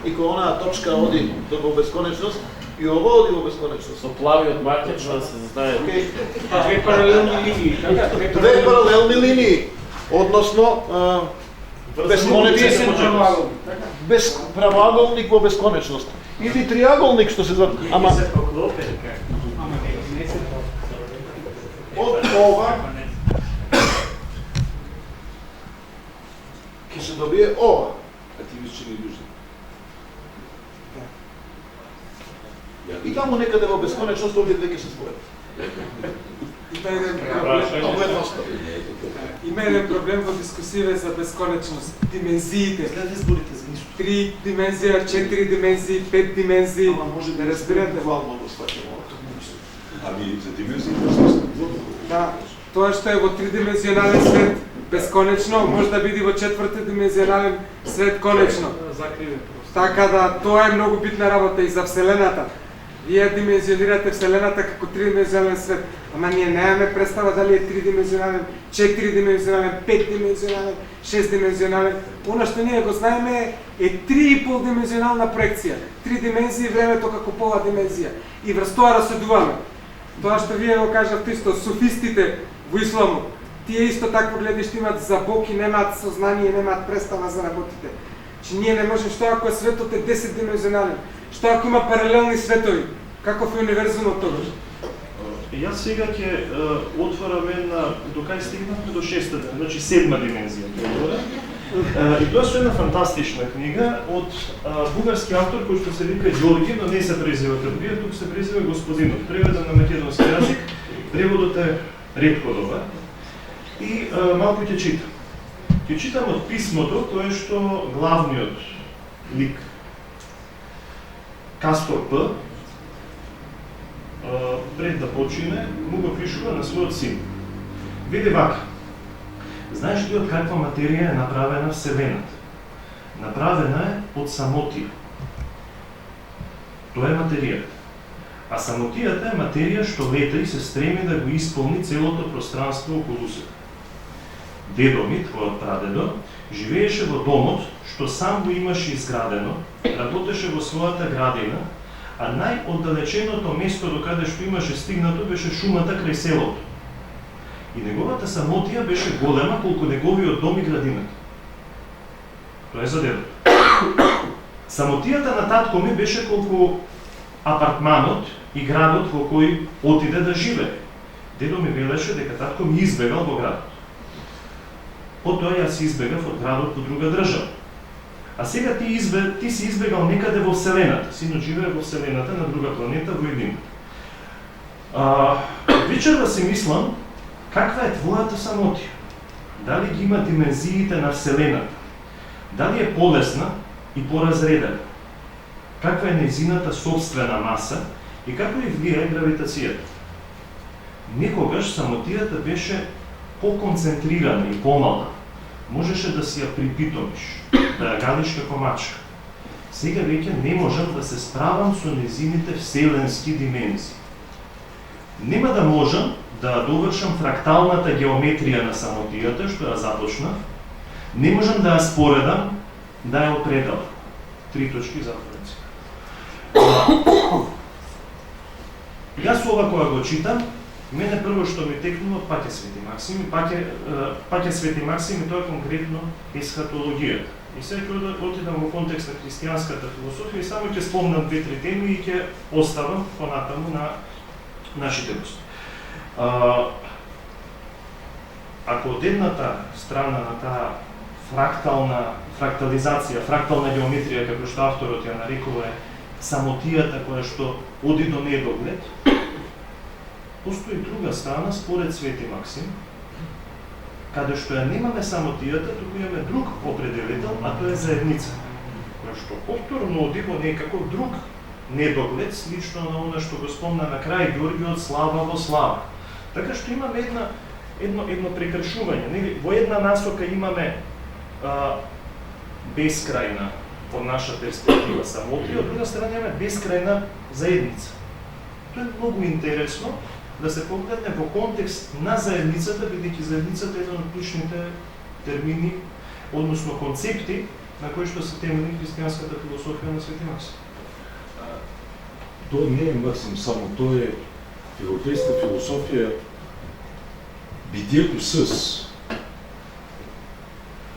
и кога онаа точка оди во бесконечност, и ово оди во бесконечност. Со плавиот маркер што да се знае. Две паралелни линии. Две паралелни линии, односно бесконечен без правоаголник во бесконечност. Или триаголник што се зва. Ама се поклопени како. Ама не се од ова ќе се добие ова. А ти виж, че не виждам. И таму некаде во бесконечност овие две ќе се споредат. Много едноставно. Има еден проблем во дискусија за бесконечност. Димензиите. След изборите за ништо. 3 димензија, 4 димензии, 5 димензии. Ама може да разбирате. буквално го сваќаме ова. Ами за димензиите Да, тоа што е во тридимензионален свет бесконечно, може да биде во четвртодимензионален свет конечно. Закривен. Така да, тоа е многу битна работа и за Вселената. Вие димензионирате Вселената како тридимензионален свет, ама ние немаме представа дали е тридимензионален, 4-димензионален, 5-димензионален, 6-димензионален. Она што ние го знаеме е 3,5-димензионална проекција. 3 димензии времето како пола димензија. И врз тоа расудуваме. Тоа што вие го кажавте исто, суфистите во исламот, тие исто такво гледиште имат за Бог и немаат сознание, немаат представа за работите. Че ние не можем, што ако светот е 10-димензионален, што ако има паралелни светови, каков е универзумот тогаш? Јас сега ќе отворам една, до кај стигнавме до 6-та, значи 7-ма димензија. И тоа е една фантастична книга од бугарски автор кој што се вика Ѓорги, но не се презива Кадрија, тук се презива Господинов. Преведен на македонски јазик, преводот е ретко добар. И малку ќе читам. Ќе читам од писмото, кое што главниот лик Кастор П, пред да почине, му го пишува на својот син. Види вака. Знаеш ли од каква материја е направена Вселената? Направена е од самотија. Тоа е материјата. А самотијата е материја што лета и се стреми да го исполни целото пространство околу себе. Дедо ми, твојот прадедо, живееше во домот што сам го имаше изградено, работеше во својата градина, а најоддалеченото место до каде што имаше стигнато беше шумата крај селото. И неговата самотија беше голема колку неговиот дом и градината. Тоа е за дедо. Самотијата на татко ми беше колку апартманот и градот во кој отиде да живее. Дедо ми велеше дека татко ми избегал во градот. Потоа јас избегав од градот во друга држава. А сега ти си избегал некаде во Вселената. Синот живее во Вселената, на друга планета, во едината. Вечерва си мислам, каква е твојата самотија? Дали ги има димензиите на Вселената? Дали е полесна и поразредена? Каква е незината собствена маса и како и влијае гравитацијата? Некогаш самотијата беше по-концентрирана и помална. Можеше да си ја припитомиш, да ја гадиш како мачка. сега веќе не можам да се справам со незините вселенски димензии. Нема да можам да довршам фракталната геометрија на самотијата, што ја започнав. Не можам да ја споредам, да ја определам. 3 точки затворници. Јас ова кога го читам, мене прво што ми текнува паќе Свети Максим, паќе Свети Максим и тоа конкретно есхатологијата. И сега ќе отидам во контекст на христијанската философија и само ќе спомнам 2-3 теми и ќе оставам понатаму на нашите гости. Ако од едната страна на таа фрактализација, фрактална геометрија, како што авторот ја нарекува е самотијата која што оди до недоглед, постои друга страна според Свети Максим, каде што ја немаме самотијата, туку имаме друг определител, а тоа е заедница, која што повторно оди во некаков друг недоглед, слично на она што го спомна на крај Ѓорѓиот, слава во слава. Така што имаме едно прекршување, нели? Во една насока имаме бескрајна од наша перспектива самотија, од друга страна имаме бескрајна заедница. Тоа е многу интересно да се погледне во контекст на заедницата, бидејќи заедницата е еден од клучните термини, односно концепти на кои што се темели христијанската философија на Свети Максим. Тоа не е Максим само, тоа е европейска философија, битието с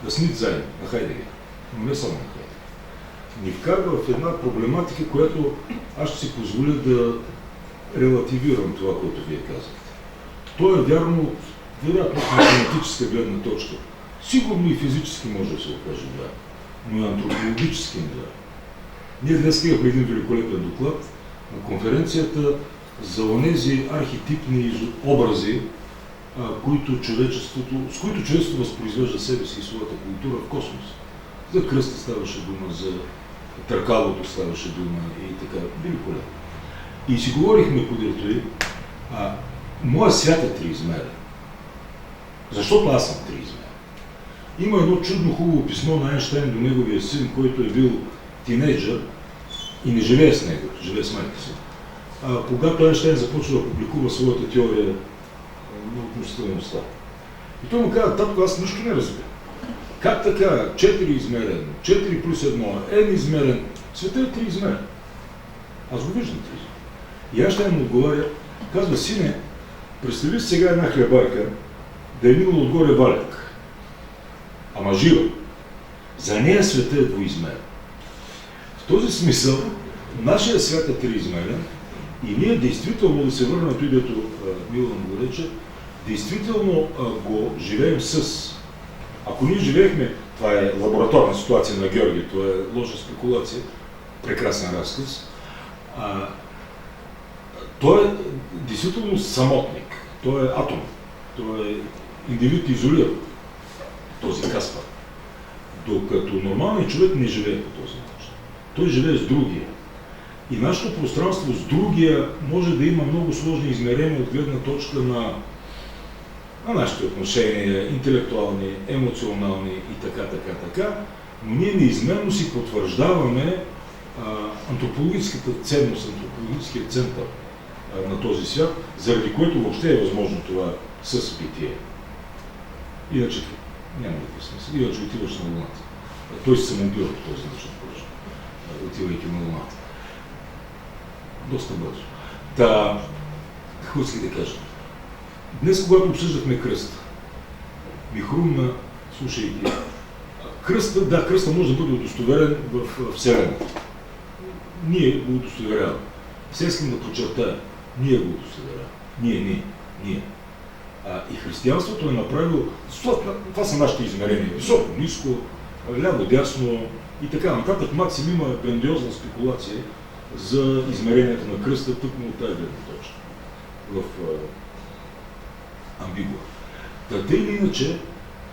да снит заедно на Хайдегер, но не само на Хайдегер. Ни вкарва в една проблематика, която аз ще си позволя да релативирам това, което вие казахте. То е вярно, вероятно от математическа гледна точка. Сигурно и физически може да се окаже да, но и антропологически не да. Ние днес имахме един великолепен доклад на конференцията за онези архетипни образи, с които човечеството възпроизвежда себе си и своята култура в космос. За кръста ставаше дума, за търкалото ставаше дума и така. Великолепно. И си говорихме, подиртои, моя свят е триизмерен. Защото аз съм триизмерен. Има едно чудно хубаво писмо на Айнщайн до неговия син, който е бил тинейджър и не живее с него, живее с майка си. Когато Айнщайн започва да публикува своята теория на относителността. И той му каза: татко, аз нищо не разбира. Как така? 4-измерен, 4 плюс 1, n-измерен, света е триизмерен. Аз го виждам триизмерен. И Айнщайн му отговаря, казва: сине, представи си сега една хлебарка да е минала отгоре валяк, ама жива. За нея света е двоизмерен. В този смисъл, нашия свят е триизмерен и ние действително, да се върнем на това, дето Милан го рече, действително го живеем с. Ако ние живеехме, това е лабораторна ситуация на Георги, това е лоша спекулация, прекрасен разказ, той е действително самотник, той е атом, той е индивид изолиран, този Каспар. Докато нормалният човек не живее по този начин. Той живее с другия. И нашето пространство с другия може да има много сложни измерения от гледна точка на нашите отношения, интелектуални, емоционални и така, но ние неизменно си потвърждаваме антропологическата ценност, антропологическия център на този свят, заради което въобще е възможно това съсбитие. Иначе няма никакъв смисъл. Иначе отиваш на Луната. Той се самоубива по този начин, отивайки на Луната. Доста бързо. Какво исках да кажа? Днес, когато обсъждахме кръста, ми хрумна, слушайки, кръста може да бъде удостоверен в Вселената. Ние го удостоверяваме. Сега искам да подчертая, ние го удостоверяваме. Ние. И християнството е направило, това са нашите измерения, високо, ниско, ляво, дясно и така нататък. Максим има грандиозна спекулация за измеренията на кръста, тъкмо от тази гледна точка в амбигуа. Тъй или иначе,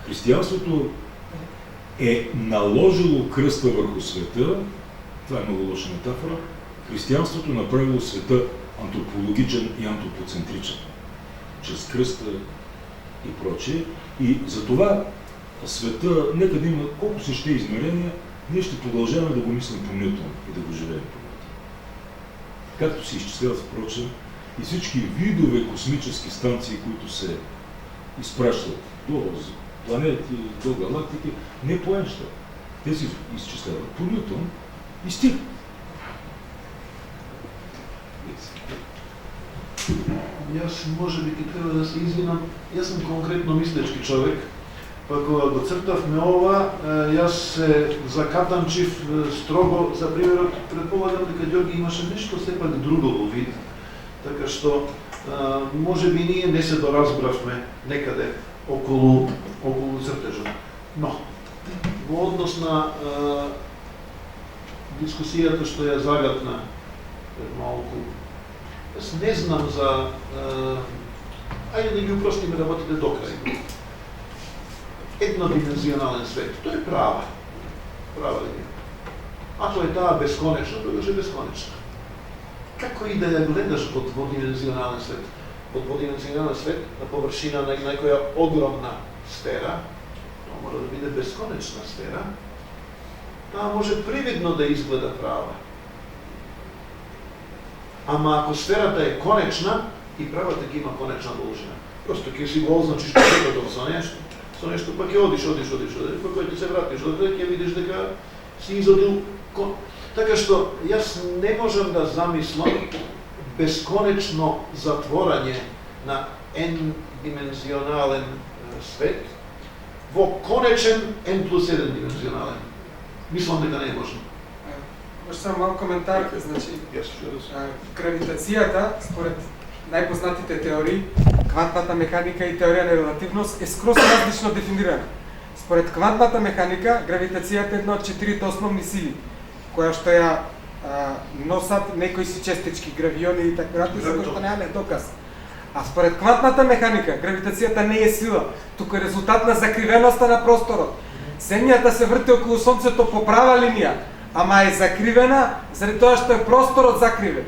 християнството е наложило кръста върху света, това е много лоша метафора, християнството направило света антропологичен и антропоцентричен, чрез кръста и прочее. И затова света, нека да има колко си ще измерения, ние ще продължаваме да го мислим по Нютон и да го живеем по Нютон. Както се изчисляват, впрочем, и всички видове космически станции, които се изпращат до планети, до галактики, не по Айнщайн. Те се изчисляват по Нютон и стига. Јас може би ќе треба да се извинам, јас сум конкретно мислечки човек, па кога го цртавме ова, јас се закатанчив строго за примерот, предполагам дека Ѓорги имаше нешто сепак друго во вид, така што може би ние не се доразбравме некаде околу цртежот. Но, во однос на дискусијата што ја загатна пред малку, јас не знам за... ајде да ги упростиме работите до крај. Еднодимензионален свет, тој е права. Права ли? Ако е таа бесконечна, тогаш е бесконечна. Како и да ја гледаш во дводимензионален свет? Во дводимензионален свет, на површина на некоја огромна сфера, тоа мора да биде бесконечна сфера, таа може привидно да изгледа права. Ама ако сферата е конечна, и правата ги има конечна должина. Просто ќе си го означиш почетокот со нешто, па ќе одиш, па кој ќе се вратиш, ќе видиш дека си изодил. Така што, јас не можам да замислам бесконечно затворање на n-димензионален свет во конечен n+1 димензионален. Мислам дека не е можно. Може само малко коментар, значи, гравитацијата, според најпознатите теории, квантната механика и теорија на релативност е скроз различно дефинирана. Според квантната механика, гравитацијата е една од 4 основни сили, која што ја носат некои си честички, гравиони и така натаму, за кои што немаме доказ. А според квантната механика, гравитацијата не е сила, туку е резултат на закривеноста на просторот. Земјата се врти околу Сонцето по права линија, ама е закривена заради тоа што е просторот закривен.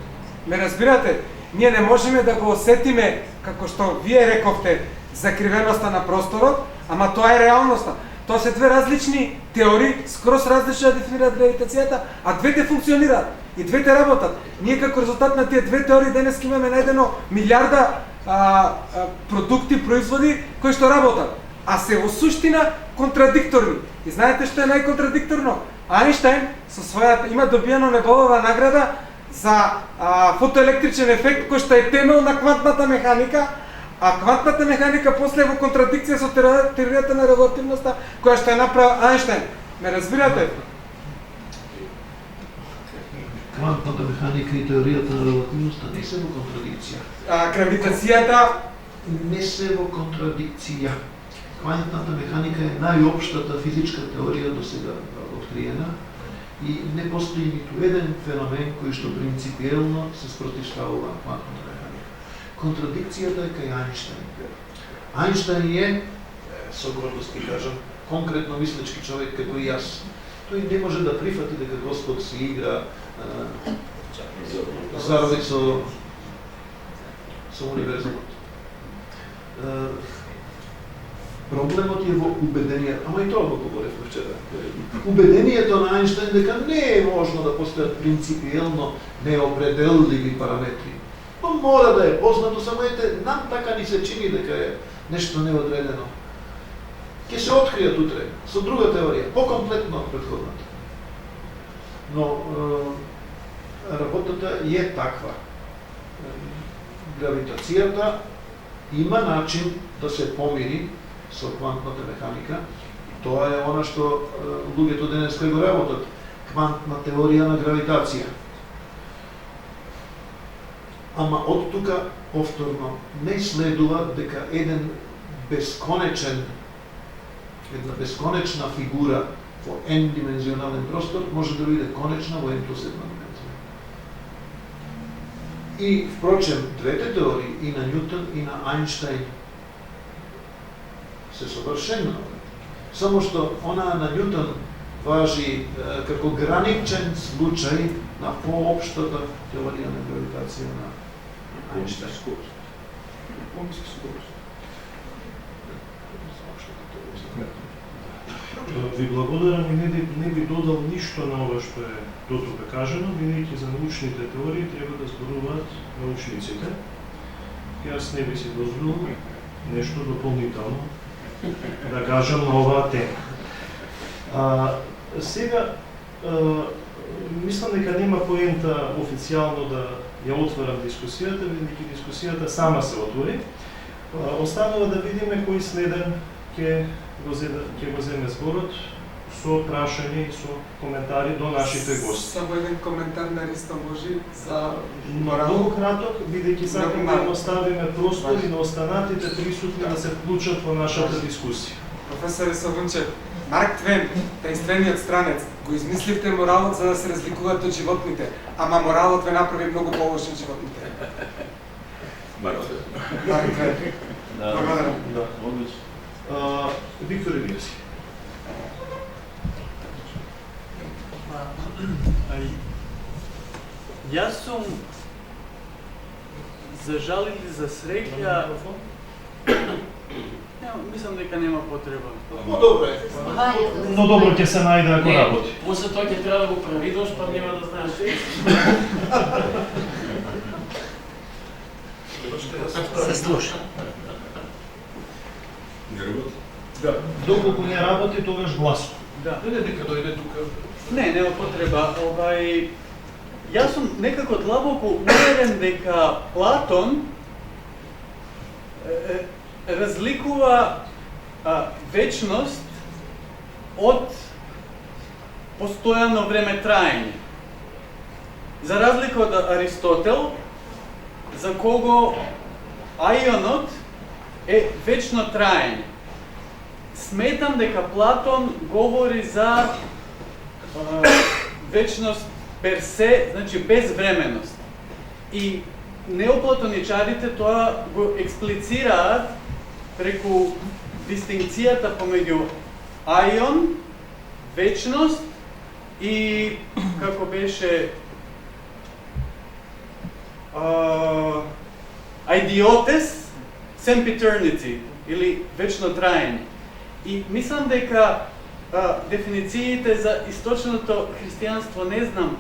Ме разбирате? Ние не можеме да го осетиме, како што вие рековте, закривеноста на просторот, ама тоа е реалноста. Тоа се две различни теории, скроз различно да дефинираат гравитацијата, а двете функционираат и двете работат. Ние како резултат на тие две теории денес имаме најдено милиарда продукти, производи кои што работат, а се во суштина контрадикторни. И знаете што е најконтрадикторно? Ајнштајн со својата има добиено Нобелова награда за фотоелектричен ефект кој што е темел на квантната механика, а квантната механика после во контрадикција со теоријата на релативноста која што е направил Ајнштајн. Ме разбирате? Квантната механика и теоријата на релативноста не се во контрадикција. Гравитацијата не се во контрадикција. Квантната механика е најопштата физичка теорија до сега откриена и не постои ниту еден феномен кој што принципиелно се спротивставува на квантната механика. Контрадикцијата е кај Ајнштајн. Ајнштајн е, со гордост ќе кажам, конкретно мислечки човек како и јас. Тој не може да прифати дека Господ се игра заради со универзумот. Проблемот е во убедението, ама и тоа го говоревме вчера. Убедението на Ајнштајн дека не е можно да постојат принципиелно неопределливи параметри. Но мора да е познато, само ете, нам така ни се чини дека е нешто неодредено. Ќе се откријат утре со друга теорија, покомплетно од претходната. Но работата е таква. Гравитацијата има начин да се помири со квантната механика. Тоа е она што луѓето денес кои го работат. Квантна теорија на гравитација. Ама од тука, повторно, не следува дека една бесконечна фигура во n-димензионален простор може да биде конечна во n+1 димензија. И, впрочем, двете теории, и на Ньютон, и на Ајнштајн, се совршено. Само што она на Ньютон важи како граничен случај на поопштата теорија на гравитација на Ајнштајн. Ви благодарам и не би додал ништо на ова што е дотука кажано, бидејќи за научните теории треба да зборуваат научниците. Јас не би си дозволил нешто дополнително да кажам на оваа тема. Сега, мислам дека нема поента официјално да ја отворам дискусијата, бидејќи дискусијата сама се отвори. Останува да видиме кој следен ќе го земе зборот со прашање и со коментари до нашите гости. Само еден коментар на Ристо може за Многу краток, бидејќи сакаме да оставиме простор и на останатите присутни да се вклучат во нашата дискусија. Професоре Совунчев, Марк Твен, таинствениот странец, го измисливте моралот за да се разликуваат од животните, ама моралот ве направи многу полош од животните. Марк Твен. Благодарам. Да, одлично. Виктор Илиевски. Јас сум за жал или за среќа, мислам дека нема потреба. Подобро е. Но добро ќе се најде ако работи. После тоа ќе треба да го превидиш, па нема да знаеш. Се слуша. Не работи? Да. Доколку не работи, тогаш гласно. Да. Не дека дојде тука. Не, нема потреба. Јас сум некако длабоко уверен дека Платон разликува вечност од постојано време траење. За разлика од Аристотел, за кого аионот е вечно траење. Сметам дека Платон говори за вечност персе, значи безвременост. И неоплатоничарите тоа го експлицираат преку дистинкцијата помеѓу аион, вечност и како беше идиотес, sempiternity или вечно траење. И мислам дека дефинициите за источното христијанство не знам,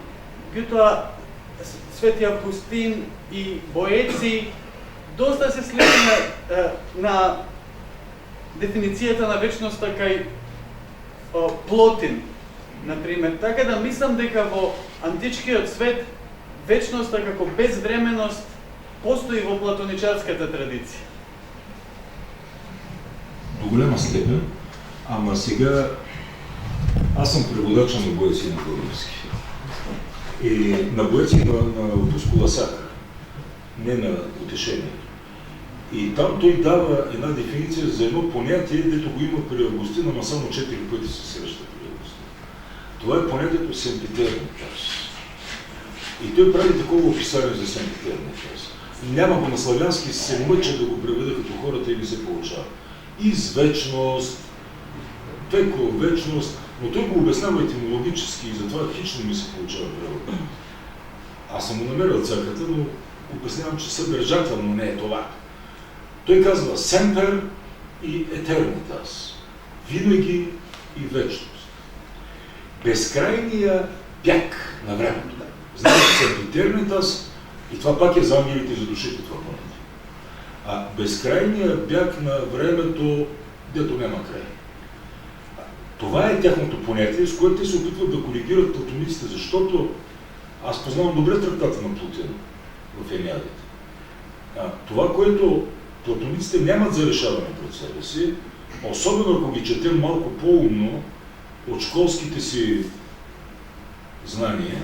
меѓутоа Свети Августин и Боеци доста се сличи на дефиницијата на вечноста кај Плотин, например. Така да мислам дека во античкиот свет вечноста како безвременост постои во платоничарската традиција. До голема степен, ама сега аз съм преводач на Боеци на български. И на Боеци на Опускула Сакра, не на утешението. И там той дава една дефиниция за едно понятие, дето го има при Августин, ама само 4 пъти се среща при Августин. Това е понятието семпитернитас. И той прави такова описание за семпитернитас. Няма го на славянски, се мъча да го преведа като хората и не се получава. Извечност, вековечност, но той го обяснява етимологически и затова хич не ми се получава превод. Аз съм го намерил църквата, но обяснявам, че съдържателно не е това. Той казва семпер и етернитас, винаги и вечност. Безкрайния бяг на времето. Знаете, семпитернитас, и това пак е за ангелите и за душите това понятие. А безкрайният бяг на времето, дето няма край. Това е тяхното понятие, с което те се опитват да коригират платониците, защото аз познавам добре трактата на Плутин в Енеадите. Това, което платониците нямат за решаване пред себе си, особено ако ги четем малко по-умно от школските си знания,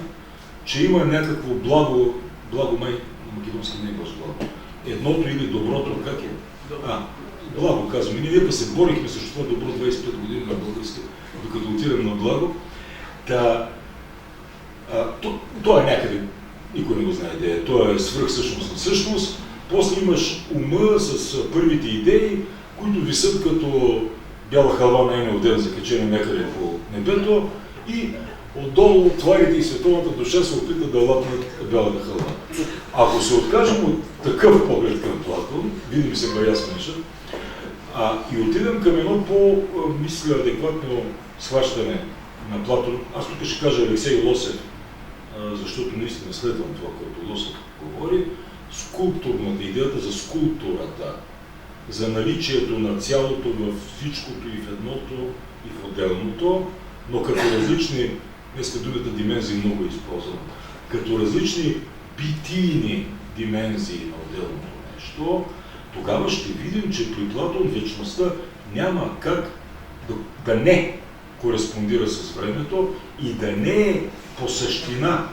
че има някакво благо май, на македонски не е благо, едното или доброто, как е? Благо казвам. И ние па се борихме срещу това добро 25 години на български, докато отирам на благо. То е някъде, никой не го знае идея, то е свръхсъщност на същност. После имаш ума с първите идеи, които висят като бяла халва на един ден закачени някъде по небето и отдолу тварите и световната душа се опитат да лапнат бялата халва. Ако се откажем от такъв поглед към Платон, видим се бая смешен, И отидем към едно по-мисля адекватно схващане на Платон. Аз тук ще кажа Алексей Лосев, защото наистина следвам това, което Лосев говори. Скулптурната, идеята за скулптурата, за наличието на цялото във всичкото и в едното и в отделното, но като различни, днеска думата димензии много използвам, като различни битийни димензии на отделното нещо, тогава ще видим, че при Платон вечността няма как да не кореспондира с времето и да не е по същина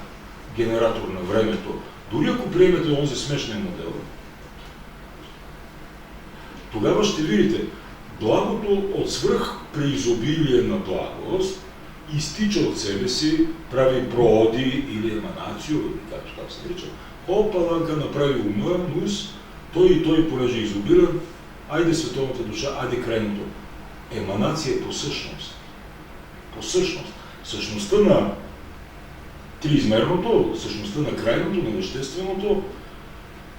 генератор на времето. Дори ако приемете онзи смешния модел, тогава ще видите, благото от свръх преизобилие на благост изтича от себе си, прави прооди или еманацио, или както так се нарича. Паланка направи ума, нус, той и той, понеже е изобилен, айде световната душа, айде крайното. Еманация е по същност. По същност. Същността на триизмерното, същността на крайното, на вещественото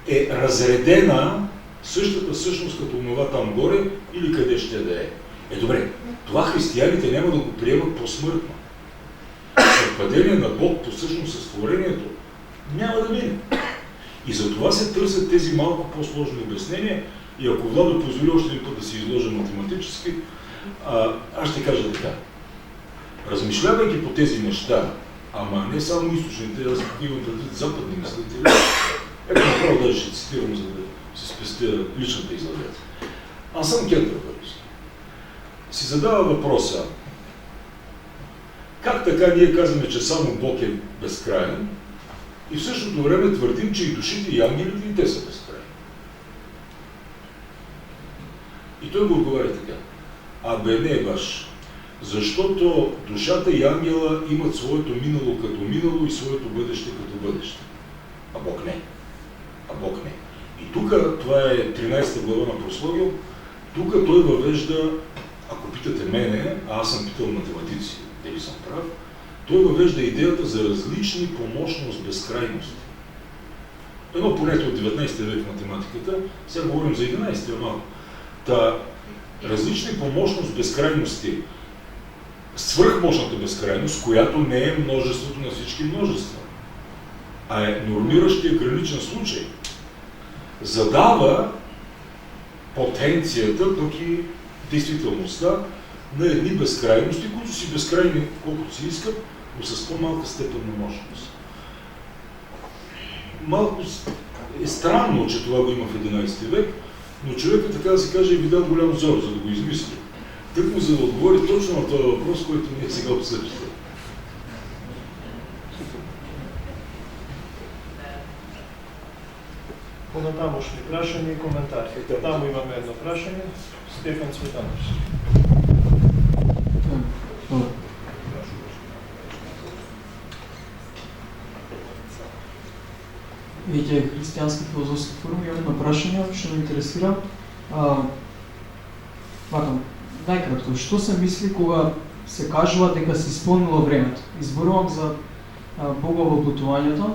е разредена същата същност като това там горе или къде ще да е. Добре, това християните няма да го приемат посмъртно. Съвпадение на Бог по същност с творението няма да мине. И за това се търсят тези малко по-сложни обяснения. И ако Владо позволи още един път да се изложа математически, аз ще кажа така. Размишлявайки по тези неща, ама не само източните, аз имам предвид западни мислители, ето направо даже ще цитирам, за да се спестя личната излагация. Аз съм Кентербъргски. Си задава въпроса, как така ние казваме, че само Бог е безкрайен и в същото време твърдим, че и душите и ангелите и те са безкрайни. И той го отговаря така. Бе не баш. Защото душата и ангела имат своето минало като минало и своето бъдеще като бъдеще. А Бог не. Бог не. И тук, това е 13 глава на Прословие, тук той въвежда, ако питате мене, а аз съм питал математици, дали съм прав, той въвежда идеята за различни помощност безкрайности. Едно понятие от 19 век в математиката, сега говорим за 11 малко. Различни помощност безкрайности, свръхмощната безкрайност, която не е множеството на всички множества, а е нормиращия граничен случай, задава потенцията, пък и действителността на едни безкрайности, които си безкрайни колкото си искат, но с по-малка степен на мощност. Малко е странно, че това го има в 11 век, но човека, така да се каже, е видял голям зор, за да го измисли. Тъкмо за да отговори точно на този въпрос, който ние сега обсъждаме. Понатамошни прашања и коментари. Таму имаме едно прашање. Стефан Цветановски. Веќе христијански филозофски форум, имам едно прашање, што ме интересира. Најкратко, што се мисли кога се кажува дека се исполнило времето? Изборувам за Богово воплотувањето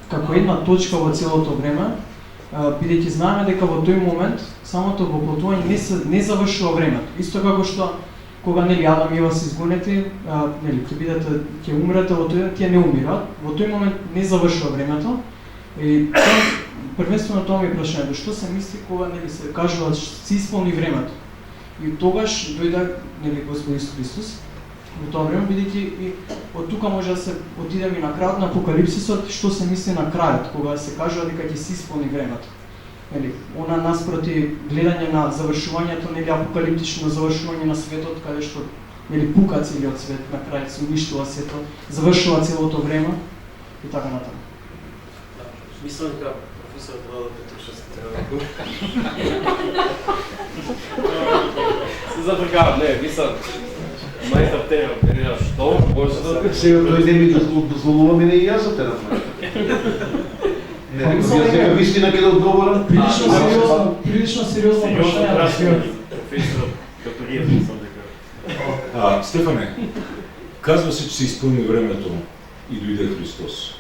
како една точка во целото време, бидејќи знаеме дека во тој момент самото воплотување не завршува времето. Исто како што кога Адам и Ева се изгонети, ќе умрете, во тој тие не умираат, во тој момент не завршува времето. И првенствено тоа ми е прашањето, што се мисли кога се кажува се исполни времето? И тогаш дојде Господ Исус Христос во тоа време, бидејќи и од тука може да се отидеме и на крајот на Апокалипсисот, што се мисли на крајот, кога се кажува дека ќе се исполни времето. Она наспроти гледање на завршувањето, апокалиптично завршување на светот, каде што пука целиот свет, на крај се уништува сето, завршува целото време и така натаму. Мислам дека професорот Владо Петруша се треба. Се забркавам, не, мислам. Мајстор Теня, што? Може да... Сега тој не ми дозволува мене и јас да те направам. Не, јас сега вистина ќе да одговорам. Прилично сериозно прашање. Професорот Каториев, мислам дека. Стефане, казва се, че се изпълни времето и дойде Христос.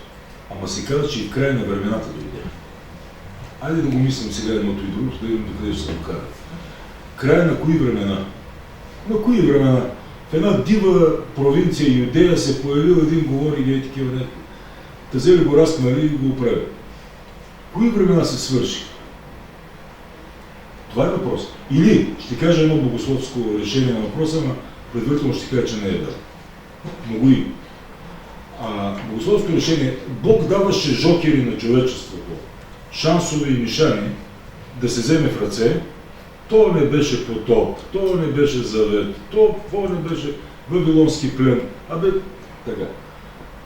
Ама се казва, че и в края на времената дойде. Айде да го мислим сега едното и другото, да видим докъде ще се докара. Края на кои времена? На кои времена? В една дива провинция Юдея се появил един говори и такива някакви. Та взели го разкнали и го оправили. Кои времена се свърши? Това е въпрос. Или ще кажа едно богословско решение на въпроса, но предварително ще кажа, че не е да. Много има. Богословско решение, Бог даваше жокери на човечеството, шансове и нишани да се вземе в ръце. То не беше потоп, то не беше завет, то не беше вавилонски плен. Така.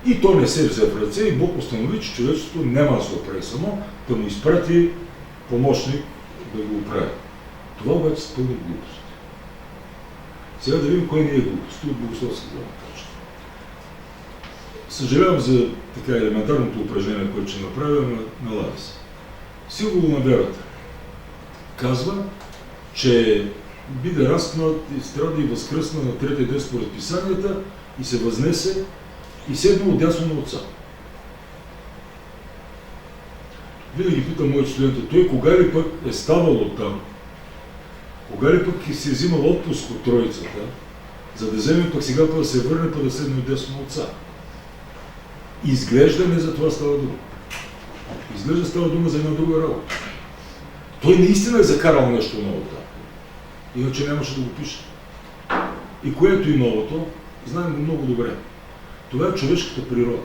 И то не се взе в ръце и Бог установи, че човечеството няма да се оправи само, да му изпрати помощник да го оправи. Това обаче са пълни глупости. Сега да видим кое не е глупост. От богословска гледна точка. Съжалявам за така елементарното упражнение, което ще направя, но налага се. Символ на вярата казва, че биде разпнат и страда и възкръсна на третия ден според писанията и се възнесе и седна отдясно на Отца. Винаги питам моите студенти, той кога ли пък е ставал оттам, кога ли пък си е взимал отпуск от Троицата, за да вземе пък сега да се върне, да седне отдясно на Отца. Изглежда не за това става дума. Изглежда става дума за една друга работа. Той наистина е закарал нещо ново там. Иначе нямаше да го пише. И което и новото, знаем го много добре. Това е човешката природа.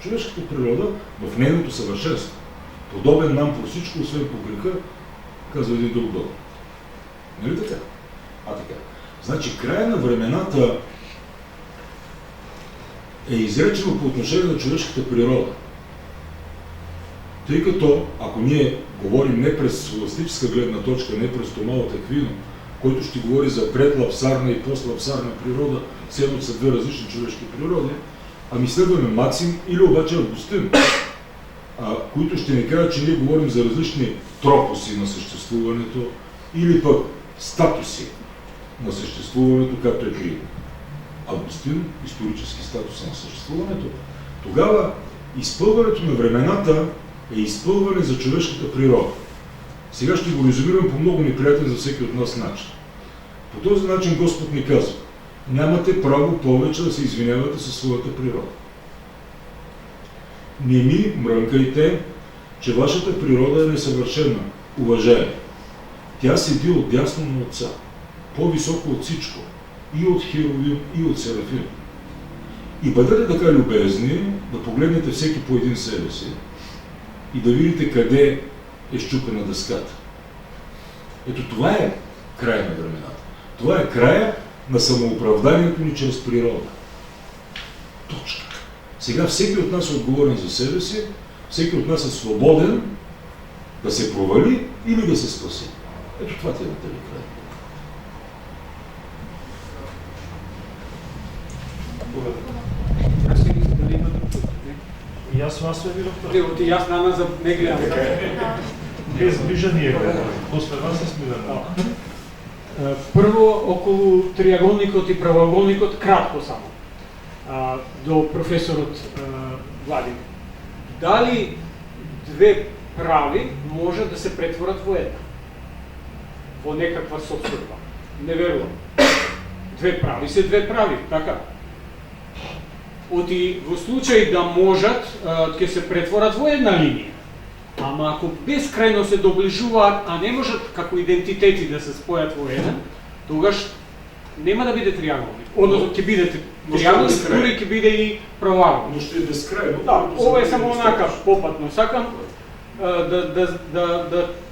Човешката природа в нейното съвършенство. Подобен нам по всичко, освен по греха, казва един друг дом. Нали така? Така. Значи края на времената е изречено по отношение на човешката природа. Тъй като, ако ние говорим не през схоластическа гледна точка, не през Тома от Аквино, който ще говори за предлапсарна и постлапсарна природа, седно са две различни човешки природи, ами следваме Максим или обаче Августин, които ще ни кажат, че ние говорим за различни тропоси на съществуването или пък статуси на съществуването, както е при Августин, исторически статус на съществуването. Тогава изпълването на времената е изпълване за човешката природа. Сега ще го резюмирам по много неприятен за всеки от нас начин. По този начин Господ ни казва: нямате право повече да се извинявате със своята природа. Не ми мрънкайте, че вашата природа е несъвършена, уважаеми. Тя седи отдясно на Отца, по-високо от всичко, и от Херовим, и от Серафим. И бъдете така любезни да погледнете всеки по един себе си и да видите къде е счупена дъската. Ето това е края на времената. Това е края на самооправданието ни чрез природа. Точка. Сега всеки от нас е отговорен за себе си, всеки от нас е свободен да се провали или да се спаси. Ето това ти е на тебе край. И аз вас сме видов И аз нама за не гледам. без движение говорим. После вас е Смилена. Прво, околу триаголникот и правоаголникот, кратко само, до професорот Владимир. Дали две прави може да се претворат во една? Во некаква соцсудба? Не верувам. Две прави се две прави, така? Оти во случај да можат, ќе се претворат во една линија. Ама ако безкрајно се доближуваат, а не можат како идентитети да се спојат во еден, тогаш нема да биде триаголник. Односно ќе биде триаголник, дури ќе биде и правоаголник. Но ще е безкрајно. Да, ова е само онака попатно. Сакам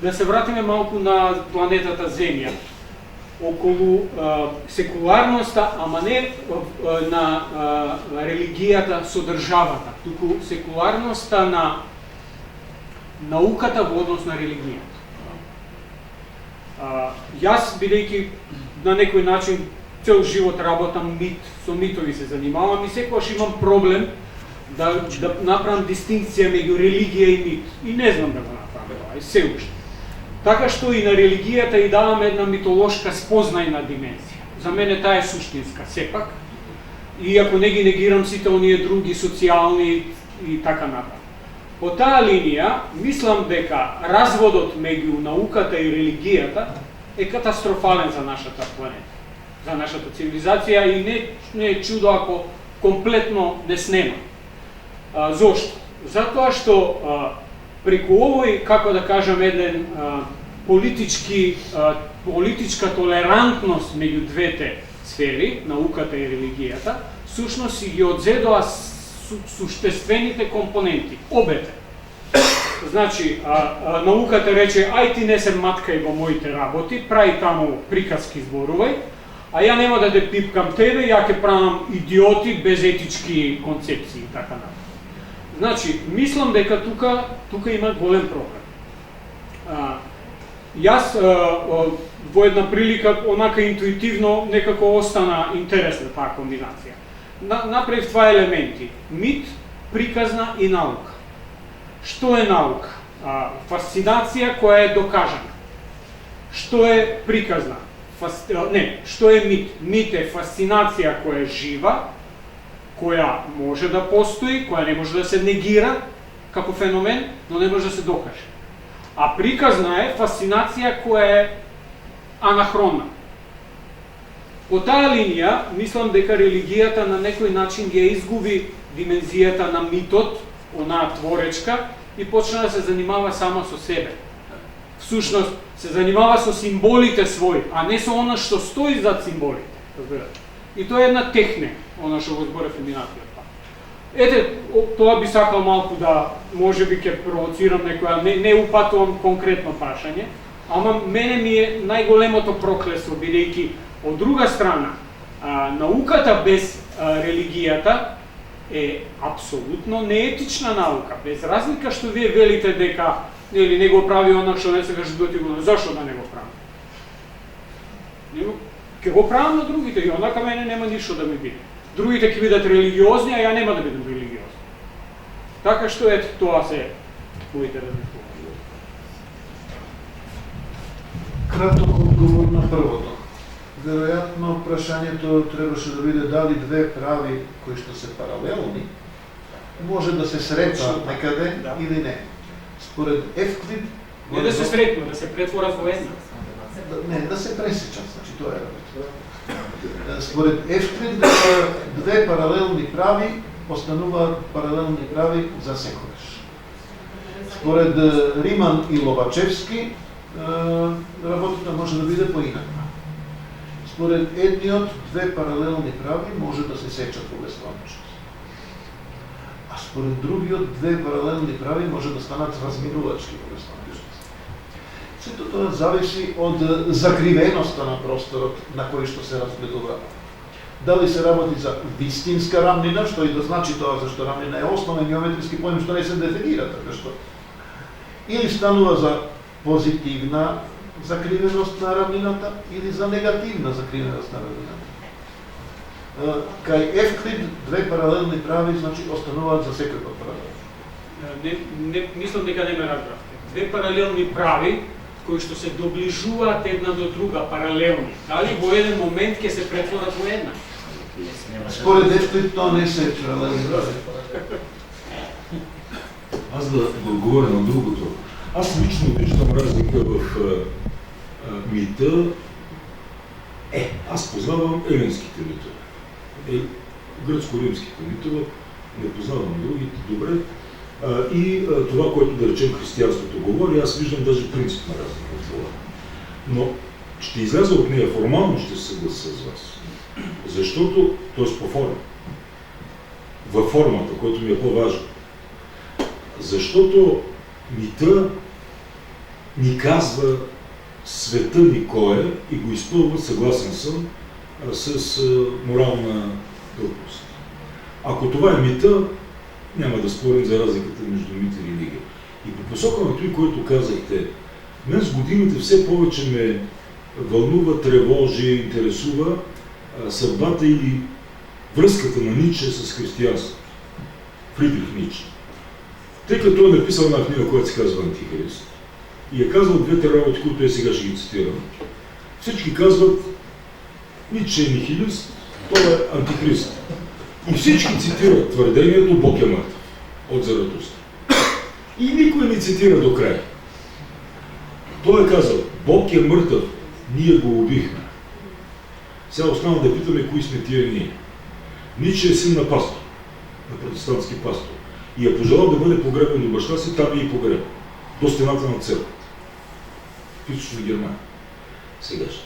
да се вратиме малку на планетата Земја. Околу секуларноста, ама не на религијата со државата, туку секуларноста на науката во однос на религијата. Јас, бидејќи на некој начин цел живот работам со митови се занимавам и секогаш имам проблем да направам дистинкција меѓу религија и мит. И не знам да го направам тоа, и се уште. Така што и на религијата и давам една митолошка спознајна димензија. За мене таа е суштинска, сепак. И ако не ги негирам сите оние други социјални и така натаму. По таа линија, мислам дека разводот меѓу науката и религијата е катастрофален за нашата планета, за нашата цивилизација и не е чудо ако комплетно не снема. Зошто? Затоа што преку овој, како да кажам, еден политичка толерантност меѓу двете сфери, науката и религијата, сушност си ги одзедоа суштествените компоненти, обете. Значи, науката рече, ај ти не се маткај во моите работи, прави таму приказки, зборувај, а ја нема да те пипкам тебе, ја ќе правам идиоти без етички концепции и така натаму. Значи, мислам дека тука има голем проблем. Јас во една прилика онака интуитивно некако остана интересна таа комбинација. Направив два елементи: мит, приказна и наука. Што е наука? Фасцинација која е докажана. Што е приказна? Што е мит? Мит е фасцинација која е жива, која може да постои, која не може да се негира како феномен, но не може да се докаже. А приказна е фасцинација која е анахронна. По таа линија, мислам дека религијата на некој начин ги изгуби димензијата на митот, онаа творечка, и почна да се занимава сама со себе. Всушност, се занимава со символите своји, а не со она што стои зад символите. И тоа е една техника, она што го зборев минатиот. Ете, тоа би сакал малку да, може би ќе провоцирам некоја, не упатувам конкретно прашање, ама мене ми е најголемото проклество, бидејќи од друга страна, науката без религијата е апсолутно неетична наука, без разлика што вие велите дека или не го прави она што не сакаш да ти го, зашто да не го прави? Ќе го правам на другите и онака мене нема ништо да ми биде. Другите ќе бидат религиозни, а ја нема да бидам религиозни. Така што ето тоа се моите размислувања. Краток одговор на првото. Веројатно прашањето требаше да биде дали две прави кои што се паралелни може да се сретнат некаде или не. Според Евклид не да се сретнат, да се претворат во една. Не, да се пресечат, значи тоа е работа. Според Евклид две паралелни прави остануваат паралелни прави за секогаш. Според Риман и Лобачевски работата може да биде поинаква. Според едниот, две паралелни прави може да се сечат во бесконечност. А според другиот, две паралелни прави може да станат разминувачки во бесконечност. Сето тоа зависи од закривеноста на просторот на кој што се разгледува. Дали се работи за вистинска рамнина, што и да значи тоа, зашто рамнина е основен геометриски поим што не се дефинира, така што. Или станува за позитивна закривеност на рамнината или за негативна закривеност на рамнината. Кај Евклид две паралелни прави значи остануваат за секој паралел. Не мислам дека не ме разбравте. Две паралелни прави кои што се доближуваат една до друга, паралелни. Дали во еден момент ќе се претворат во една? Според Евклид тоа не се паралелни прави. Аз да отговоря на другото. Аз лично виждам разлика в мита. Аз познавам еленските митове. Гръцко-римските митове, не познавам другите добре. И това, което да речем християнството говори, аз виждам даже принципна разлика в това. Но ще изляза от нея формално, ще се съглася с вас. Защото, т.е. по форма. Във формата, което ми е по-важно. Защото мита ни казва света ни кой е и го изпълва, съгласен съм, с морална дълбост. Ако това е мита, няма да спорим за разликата между мит и религия. И по посока на това, което казахте, мен с годините все повече ме вълнува, тревожи, интересува съдбата или връзката на Ниче с християнството. Фридрих Ниче. Тъй като той е написал една книга, която се казва Антихрист, и е казал двете работи, които сега ще ги цитирам. Всички казват, Ниче е нихилист, той е антихрист. И всички цитират твърдението Бог е мъртъв от Заратустра. И никой не цитира до края. Той е казал, Бог е мъртъв, ние го убихме. Сега остана да питаме кои сме тия ние. Ниче е син на пастор, на протестантски пастор. И е пожелал да бъде погребен до баща си, там и погребен. До стената на църквата. В Източна Германия. Сега ще.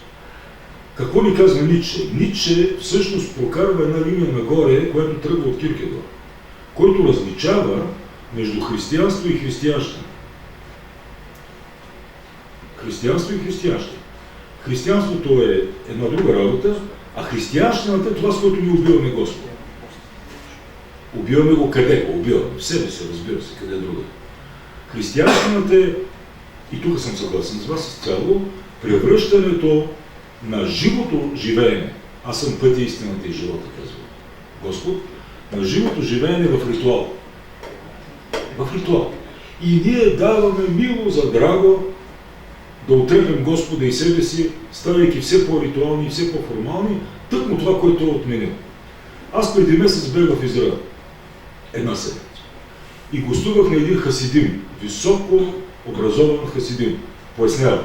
Какво ни казва Ницше? Ницше всъщност прокарва една линия нагоре, която тръгва от Киркегор, който различава между християнство и християнщина. Християнство и християнщина. Християнството е една друга работа, а християнщината е това, с което ние убиваме Господа. Убиваме го къде го убиваме? В себе си, разбира се, къде друга. Християнщината е, и тук съм съгласен с вас изцяло, превръщането на живото живеене. Аз съм пътя, истината и живота, казва Господ. На живото живеене в ритуал. В ритуал. И ние даваме мило за драго да отрепем Господа и себе си, ставайки все по-ритуални и все по-формални, тъкмо това, което е отменил. Аз преди месец бях в Израел. Една седмица. И гостувах на един хасидим, високо образован хасидим. Пояснявам.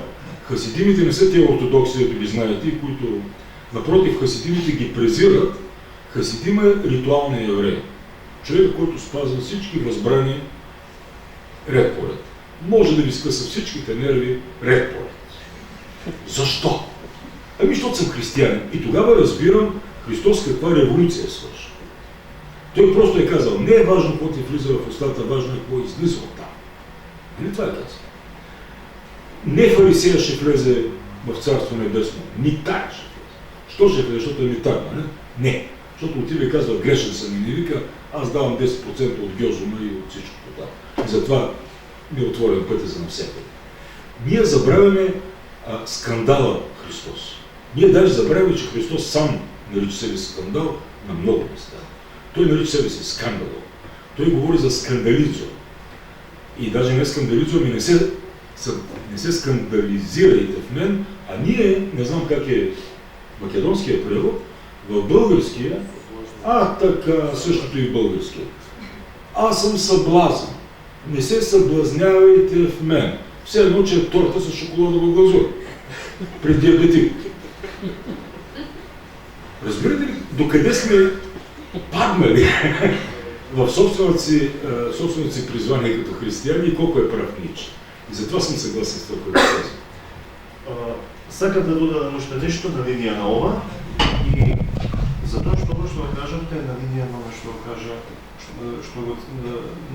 Хасидимите не са тия ортодокси, ето ги знаете, които, напротив, хасидимите ги презират. Хасидим е ритуалният еврей. Човек, който спазва всички възбрани ред по ред. Може да ви скъса всичките нерви ред по ред. Защо? Ами, защото съм християнин. И тогава разбирам Христос каква революция свърши. Той просто е казал, не е важно какво ти влиза в устата, важно е какво излиза от там. Нали това е казал? Не фарисея ще влезе в Царство Небесно, ни так ще влезе. Що ще влезе? Защото е ни так, не? Не. Защото отива и казва, грешен съм и не вика, аз давам 10% от гьозума и от всичкото там. И затова ми е отворен пътя за навсякъде. Ние забравяме скандала Христос. Ние даже забравяме, че Христос сам нарича себе си скандал на много места. Той нарича себе си скандал. Той говори за скандализъм. И даже не скандализъм, и не се скандализирайте в мен, а ние, не знам как е македонския превод, в българския, така, същото и в българския. Аз съм съблазън. Не се съблазнявайте в мен. Все едно, че е торта с шоколадова глазура. Пред диабетик. Разбирате ли, докъде сме паднали в собственото си призвание като християни и колко е прав Ницше. И затова съм съгласен с това, което казвам. Сакам да додадам още нещо на линија на ова и затоа што го што кажавте на линија на ова што кажа што го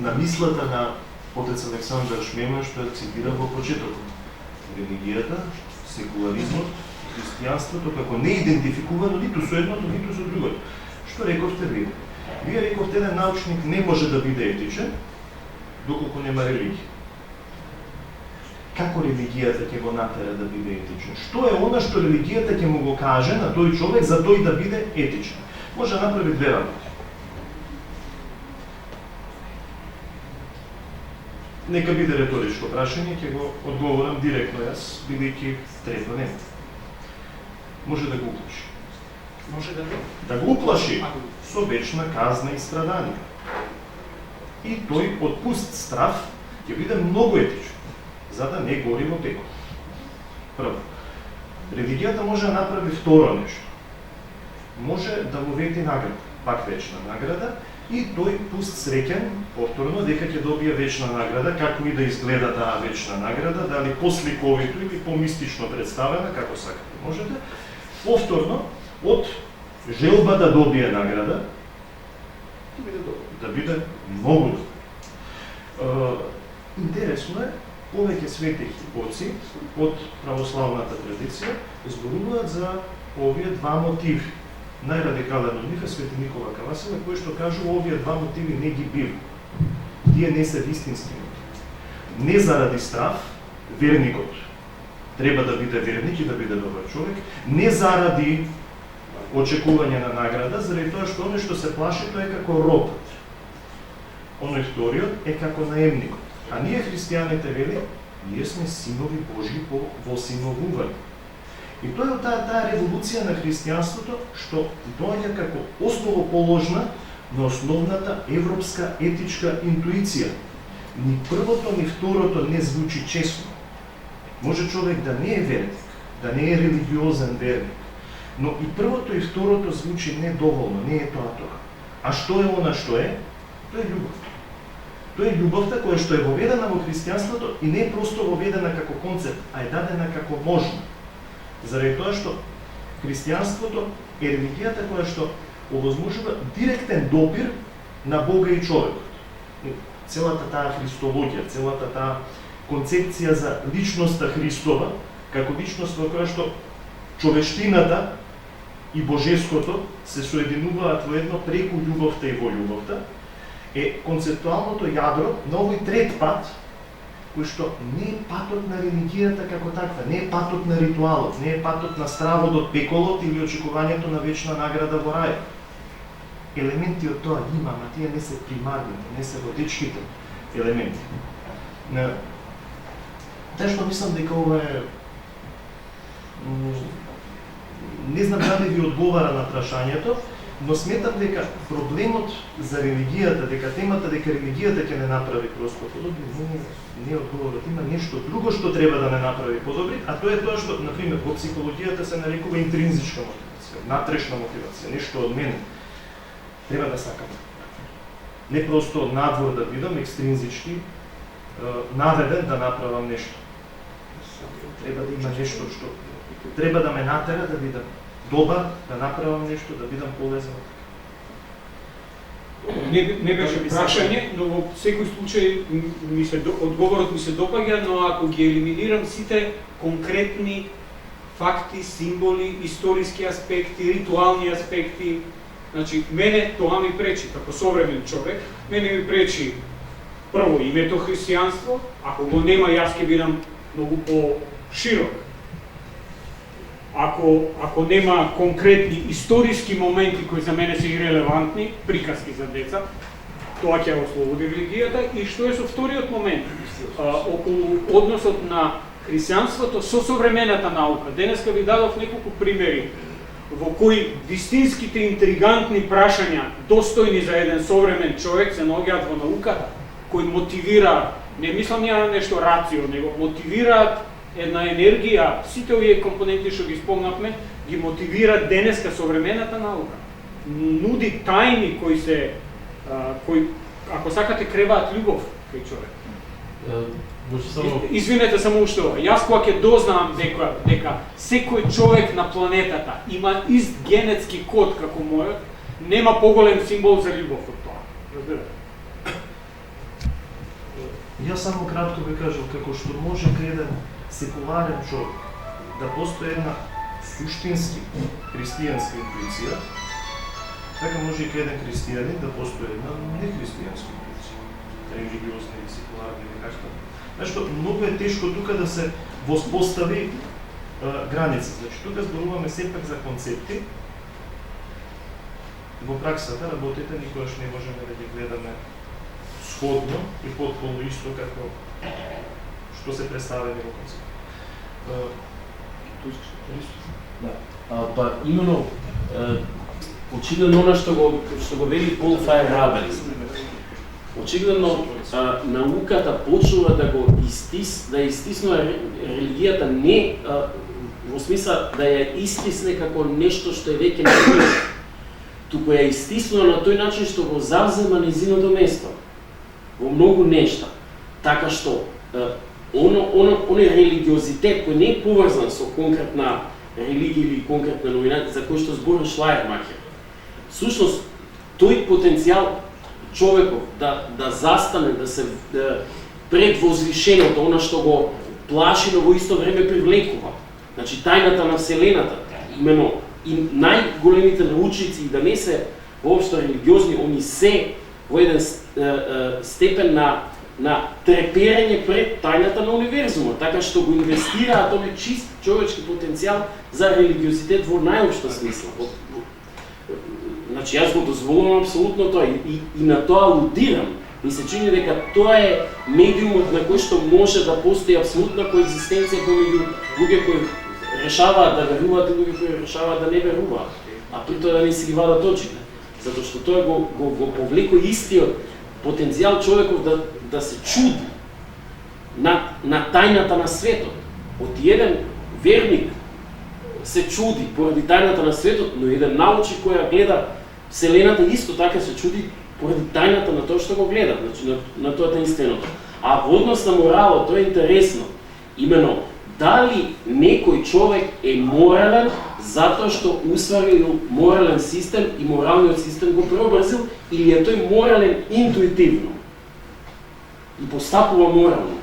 на мислата на отец Александар Шмеман што ја цитира во почетокот. Религијата, секуларизмот, христијанството како не идентификувано ниту со едното, ниту со другото. Што рековте вие? Вие рековте еден научник не може да биде етичен доколку нема религија. Како религијата ќе го натера да биде етичен? Што е она што религијата ќе му го каже на тој човек за тој да биде етичен? Може да направи две работи. Нека биде реторичко прашање, ќе го одговорам директно јас, бидејќи трето нема. Може да го уплаши. Може да го уплаши со вечна казна и страдание. И тој од пуст страв ќе биде многу етичен, за да не гори во пекот. Прво, религијата може да направи второ нешто. Може да му вети награда, пак вечна награда, и тој пуст среќен, повторно, дека ќе добие вечна награда, како и да изгледа таа вечна награда, дали посликовито или помистично представена, како сакате можете, повторно, од желба да добие награда, да биде многу. Интересно е, повеќе свети оци од православната традиција зборуваат за овие два мотиви. Најрадикален од нив е свети Никола Кавасила, кој што кажува овие два мотиви не ги бив. Тие не се вистински мотиви. Не заради страв, верникот треба да биде верник и да биде добар човек, не заради очекување на награда, заради тоа што оној што се плаши, тој е како робот. Оној вториот е како наемникот. А ние христијаните вели, ние сме синови Божји по восиновување. И тоа е таа револуција на христијанството што доаѓа како основоположна на основната европска етичка интуиција. ни првото ни второто не звучи честно. Може човек да не е верник, да не е религиозен верник, но и првото и второто звучи недоволно, не е тоа. А што е она што е? Тоа е љубов. Тоа е љубовта која што е воведена во христијанството и не е просто воведена како концепт, а е дадена како можна. Заради тоа што христијанството е религијата која што овозможува директен допир на Бога и човекот. Целата таа христологија, целата таа концепција за личноста Христова, како личност во која што човештината и божеското се соединуваат во едно преку љубовта и во љубовта, е концептуалното јадро на овој трет пат, кој што не е патот на религијата како таква, не е патот на ритуалот, не е патот на стравот од пеколот или очекувањето на вечна награда во рај. Елементи од тоа има, ама тие не се примарните, не се водечките елементи. Таа што мислам дека ова е... Не знам дали ви одговара на прашањето, но сметам дека проблемот за религијата, дека темата дека религијата ќе не направи просто подобри, не е одговорот. Има нешто друго што треба да не направи подобри, а тоа е тоа што, например, во психологијата се нарекува интринзичка мотивација, натрешна мотивација, нешто од мене. Треба да сакам. Не просто од надвор да бидам екстринзички наведен да направам нешто. Треба да има нешто што треба да ме натера да бидам добар, да направам нешто, да бидам полезен. Не беше прашање, но во секој случај одговорот ми се допаѓа, но ако ги елиминирам сите конкретни факти, символи, историски аспекти, ритуални аспекти, значи мене тоа ми пречи како современ човек, мене ми пречи прво името христијанство, ако го нема јас ќе бидам многу по-широк. Ако нема конкретни историски моменти кои за мене се ирелевантни, приказки за деца, тоа ќе ослободи религијата. И што е со вториот момент? Околу односот на христијанството со современата наука. Денеска ви дадов неколку примери во кои вистинските интригантни прашања, достојни за еден современ човек, се наоѓаат во науката, кои мотивираат, не мислам ја нешто рацио, него мотивираат една енергија, сите овие компоненти што ги спомнавме, ги мотивираат денеска современата наука. Нуди тајни кои, ако сакате, креваат љубов кај човек. Извинете само уште ова. Јас кога ќе дознавам дека секој човек на планетата има ист генетски код како мојот, нема поголем символ за љубов од тоа. Разбирате? Јас само кратко ви кажам, како што може еден секуларен човек да постои една суштински христијанска интуиција, така може и еден христијанин да постои една нехристијанска интуиција, религиозна или секуларна или каква. Нешто многу е тешко тука да се воспостави граница. Значи тука зборуваме сепак за концепти. Во праксата работите никогаш не можеме да ги гледаме сходно и потполно исто како што се представени во концепт. Па именно очигледно она што го вели Пол Фајерабел. Очигледно науката почнува да го истиснува религијата не во смисла да ја истисне како нешто што е веќе необходно, туку ја истиснува на тој начин што го завзема нејзиното место во многу нешта, така што оној религиозитет кој не е поврзан со конкретна религија или конкретна новина за кој што збори Шлајермахер. Всушност тој потенцијал човеков да застане, да се пред возвишеното, она што го плаши, но во исто време привлекува. Значи тајната на вселената, имено и најголемите научници и да не се воопшто религиозни, они се во еден степен на треперење пред тајната на универзумот, така што го инвестираат овој чист човечки потенцијал за религиозитет во најопшта смисла. Значи, јас го дозволувам апсолутно тоа и на тоа алудирам. Ми се чини дека тоа е медиумот на кој што може да постои апсолутна коегзистенција помеѓу луѓе кои решаваат да веруваат и луѓе кои решаваат да не веруваат, а при тоа да не си ги вадат очите. Затоа што тоа го повлекува истиот потенцијал човеков да се чуди на тајната на светот. Од еден верник се чуди поради тајната на светот, но еден научник која гледа Вселената исто така се чуди поради тајната на тоа што го гледа, значи на тоа таинственото. А во однос на моралот, тоа е интересно. Имено, дали некој човек е морален затоа што усвоил морален систем и моралниот систем го преобразил, или е тој морален интуитивно и постапува морално,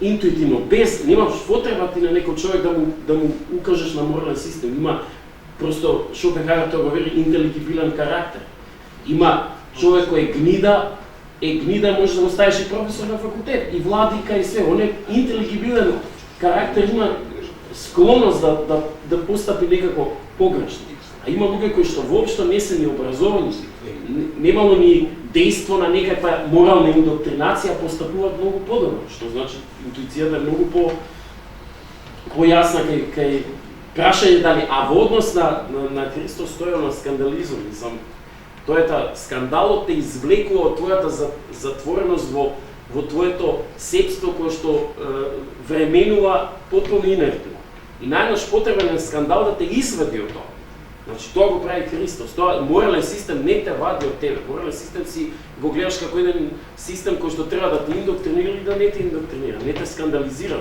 интуитивно, без, немаш потреба ти на некој човек да му укажеш на морален систем. Има просто Шопенгауер тоа го вели интелигибилен карактер. Има човек кој е гнида, може да го ставиш и професор на факултет, и владика и све. Он е интелигибилен карактер, има склонност да постапи некако погрешно. А има луѓе кои што воопшто не се ни образовани, немало ни дејство на некаква морална индоктринација, постапуваат многу подобро, што значи интуицијата е многу појасна кај прашање дали, а во однос на Христос стоја на скандализм, тојата скандалот те извлекува од твојата затвореност во твоето сепство кое што временува потполно инертно. И најнаш потребен е скандал да те извади од тоа. Значи тоа го прави Христос. Тоа морален систем не те вади од тебе. Морален систем си го гледаш како еден систем кој што треба да те индоктринира или да не те индоктринира, не те скандализира.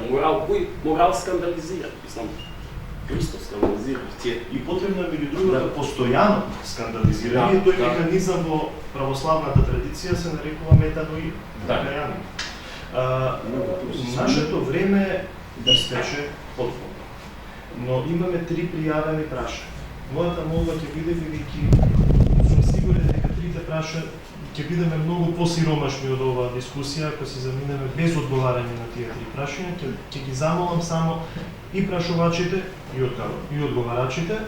Морал скандализира. Мислам, Христос скандализира. И потребно е меѓу другото постојано скандализирање, тој механизам во православната традиција се нарекува метаноија. Нашето време истече потполно, но имаме 3 пријавени прашања. Мојата молба ќе биде, бидејќи сум сигурен дека трите прашања ќе бидеме многу посиромашни од оваа дискусија, ако се заминеме без одговарање на тие 3 прашања, ќе ги замолам само и прашувачите и одговарачите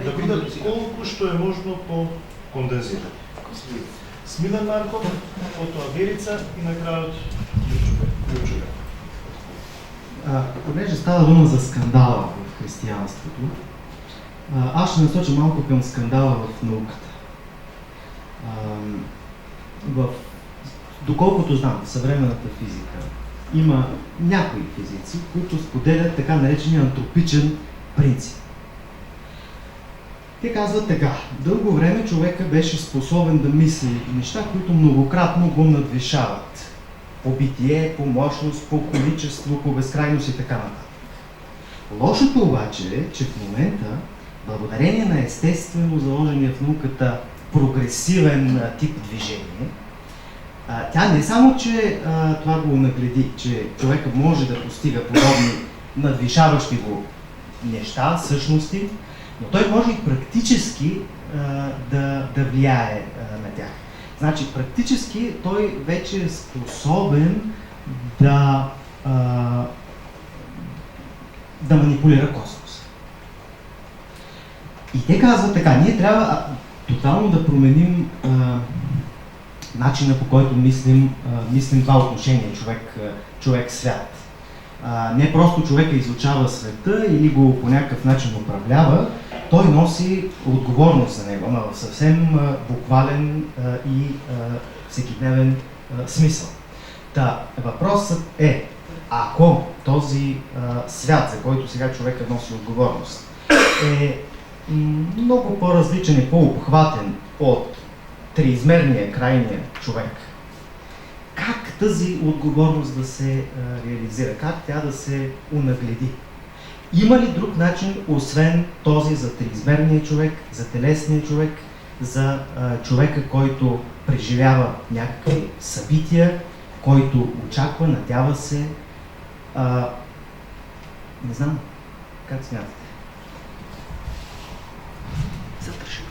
да бидат колку што е можно по-кондензирани. Смилен Марков, потоа Верица и на крајот Јучуга. Понеже става дума за скандала в християнството, аз ще насоча малко към скандала в науката. Доколкото знам, в съвременната физика има някои физици, които споделят така наречения антропичен принцип. Те казват така: дълго време човека беше способен да мисли неща, които многократно го надвишават. По битие, по мощност, по количество, по безкрайност и така нататък. Лошото обаче е, че в момента, благодарение на естествено заложения в науката прогресивен тип движение, тя не само, че това го нагледи, че човека може да постига подобни надвишаващи го неща, същности, но той може и практически да влияе на тях. Значи, практически той вече е способен да манипулира космос. И те казват така: ние трябва тотално да променим начина, по който мислим това отношение човек-свят. Не просто човека изучава света или го по някакъв начин управлява, той носи отговорност за него, но в съвсем буквален и всекидневен смисъл. Та, въпросът е, ако този свят, за който сега човека носи отговорност, е много по-различен и по-обхватен от триизмерния крайния човек, как тази отговорност да се реализира, как тя да се унагледи? Има ли друг начин, освен този за триизмерния човек, за телесния човек, за човека, който преживява някакви събития, който очаква, надява се? Не знам, как смятате? Затръжи.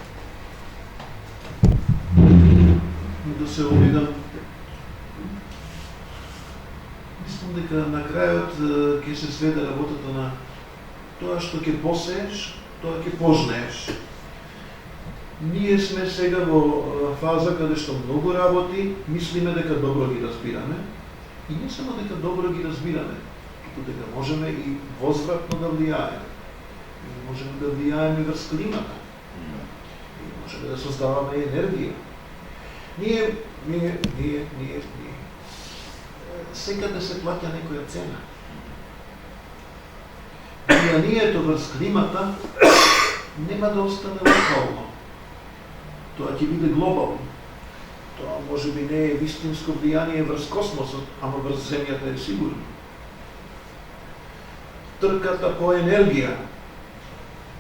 Да се обидам. Мислам дека на крајот ќе се сведе работата на тоа што ќе посееш, тоа ќе пожнееш. Ние сме сега во фаза каде што многу работи, мислиме дека добро ги разбираме, и не само дека добро ги разбираме, туку дека можеме и возвратно да влијаеме. Можеме да влијаеме врз климата. Можеме да создаваме енергија. Ние секаде се плаќа некоја цена. Влијанието врз климата нема да остане локално. Тоа ќе биде глобално. Тоа може би не е вистинско влијание врз космосот, ама врз земјата е сигурно. Трката по енергија,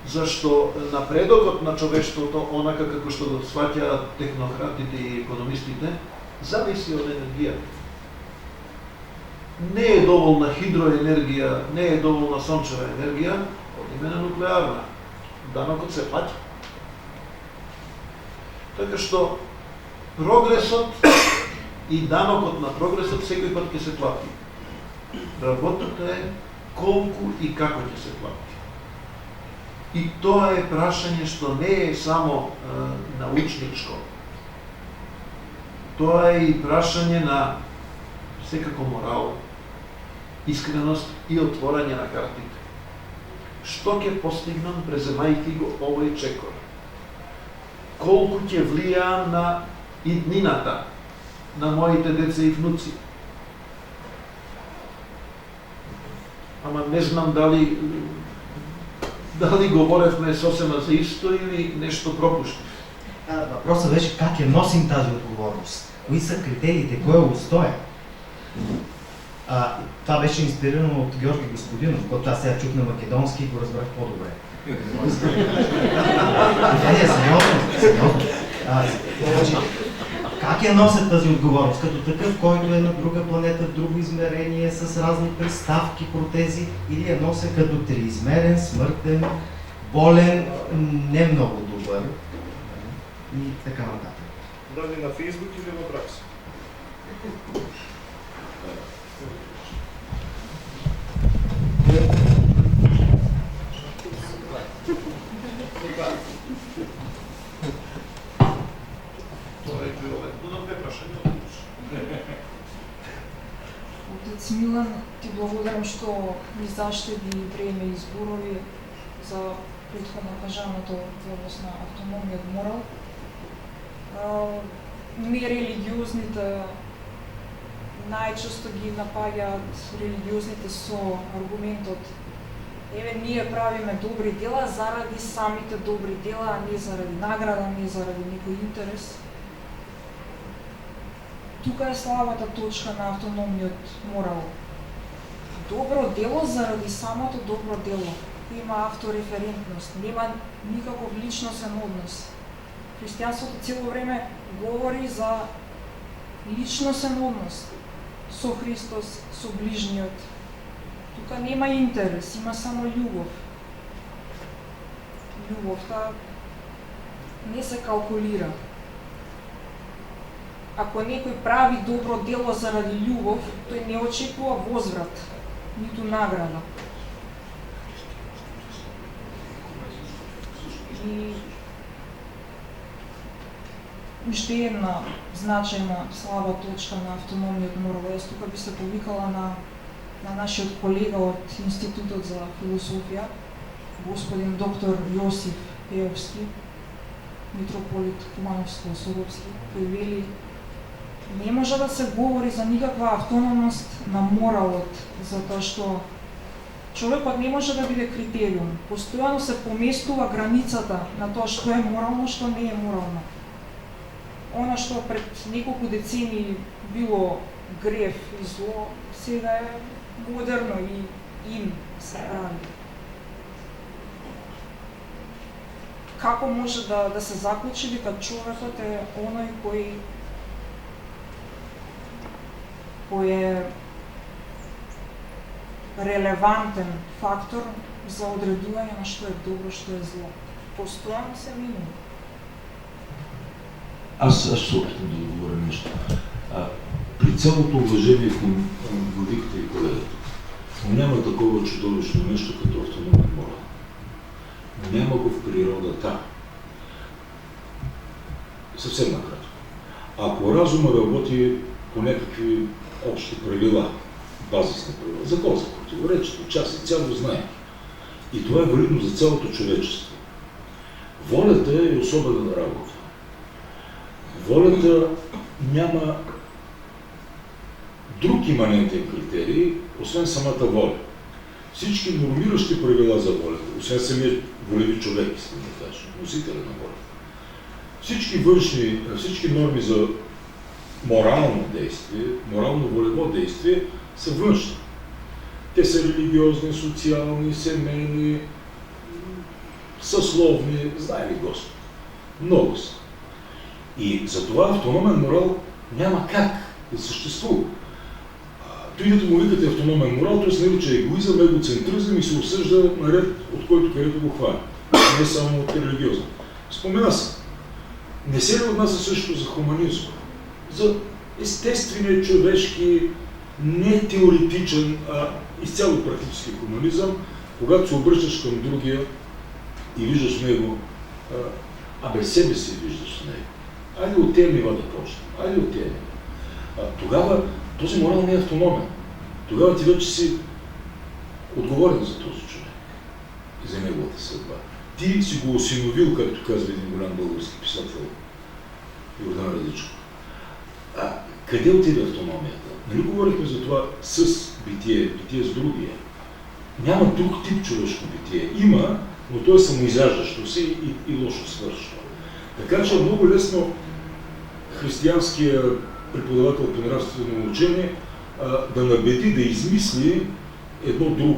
зашто напредокот на човештвото, онака како што го сваќаат технократите и економистите, зависи од енергијата. Не е доволна хидроенергија, не е доволна сончева енергија, одиме на нуклеарна. Данокот се плаќа. Така што прогресот и данокот на прогресот секој пат ќе се плати. Работата е колку и како ќе се плати. И тоа е прашање што не е само научничко. Тоа е и прашање на секако морал, искреност и отворање на картите. Што ќе постигнам преземајќи го овој чекор? Колку ќе влијаам на иднината, на моите деца и внуци? Ама не знам дали говоревме сосема за исто или нешто пропуштив. Въпросът беше как я носим тази отговорност. Кои са критериите, кой е устоя? Това беше инспирирано от Георги Господинов, който аз сега чух на македонски и го разбрах по-добре. Сериозно. Как я носят тази отговорност? Като такъв, който е на друга планета, в друго измерение, с разни приставки, протези, или я носят като триизмерен, смъртен, болен, не много добър и така нататък. Дали на Фейсбук или в Бракс? Отец Милан, ти благодарам што ми заштеди време и зборови за претходно кажаното во област на автономијат морал. Нерелигиозните најчесто ги напаѓаат религиозните со аргументот: еве, ние правиме добри дела заради самите добри дела, а не заради награда, не заради некој интерес. Тука е слабата точка на автономниот морал. Добро дело заради самото добро дело. Има автореферентност, нема никаков личностен однос. Христијанството цело време говори за личностен однос со Христос, со ближниот. Тука нема интерес, има само љубов. Љубовта не се калкулира. Ако некој прави добро дело заради љубов, тој не очекува возврат, ниту награда. И уште една значајна слаба точка на автономниот морал, јас тука би се повикала на нашиот колега од Институтот за философија, господин доктор Јосиф Пеовски, митрополит Кумановско-Соровски, кој вели: не може да се говори за никаква автономност на моралот, затоа што човекот не може да биде критериум. Постојано се поместува границата на тоа што е морално, што не е морално. Она што пред неколку децени било грев и зло, сега е модерно и им се прави. Како може да се заклучи дека човекот е оној кој е релевантен фактор за одредување на што е добро, што е зло? Постојано се минува. Аз се опитам да отговоря нещо. При цялото уважение към владиката и колегата, няма такова чудовищно нещо като автономен морал. Няма го в природата. Съвсем накратко. Ако разума работи по някакви общи правила, базисни правила, закон за противоречието, част и цяло знае. И това е валидно за цялото човечество. Волята е особена работа. Волята няма друг иманентен критерий, освен самата воля. Всички нормиращи правила за волята, освен самия волеви човек, искам да кажа, носителя на волята. Всички норми за морално действие, морално-волево действие са външни. Те са религиозни, социални, семейни, съсловни, знае ли Господ. Много са. И затова автономен морал няма как да съществува. Той като му викате автономен морал, той се нарича егоизъм, егоцентризъм и се осъжда наред от който където го хвали. Не само от религиозен. Спомена се. Не се ли отнася също за хуманизъм? За естествения, човешки, не теоретичен, а изцяло практически хуманизъм, когато се обръщаш към другия и виждаш в него, себе си виждаш в него. Айде от тези нива да почнем. Айде от тези нива. Тогава този морал не е автономен. Тогава ти вече си отговорен за този човек и за неговата съдба. Ти си го осиновил, както казва един голям български писател Йордан Радичко. Къде отиде автономията? Нали говорихме за това с битие с другия? Няма друг тип човешко битие. Има, но то е самоизяждащо се и лошо свършва. Така че е много лесно християнския преподавател по нравствено учение да набеди, да измисли едно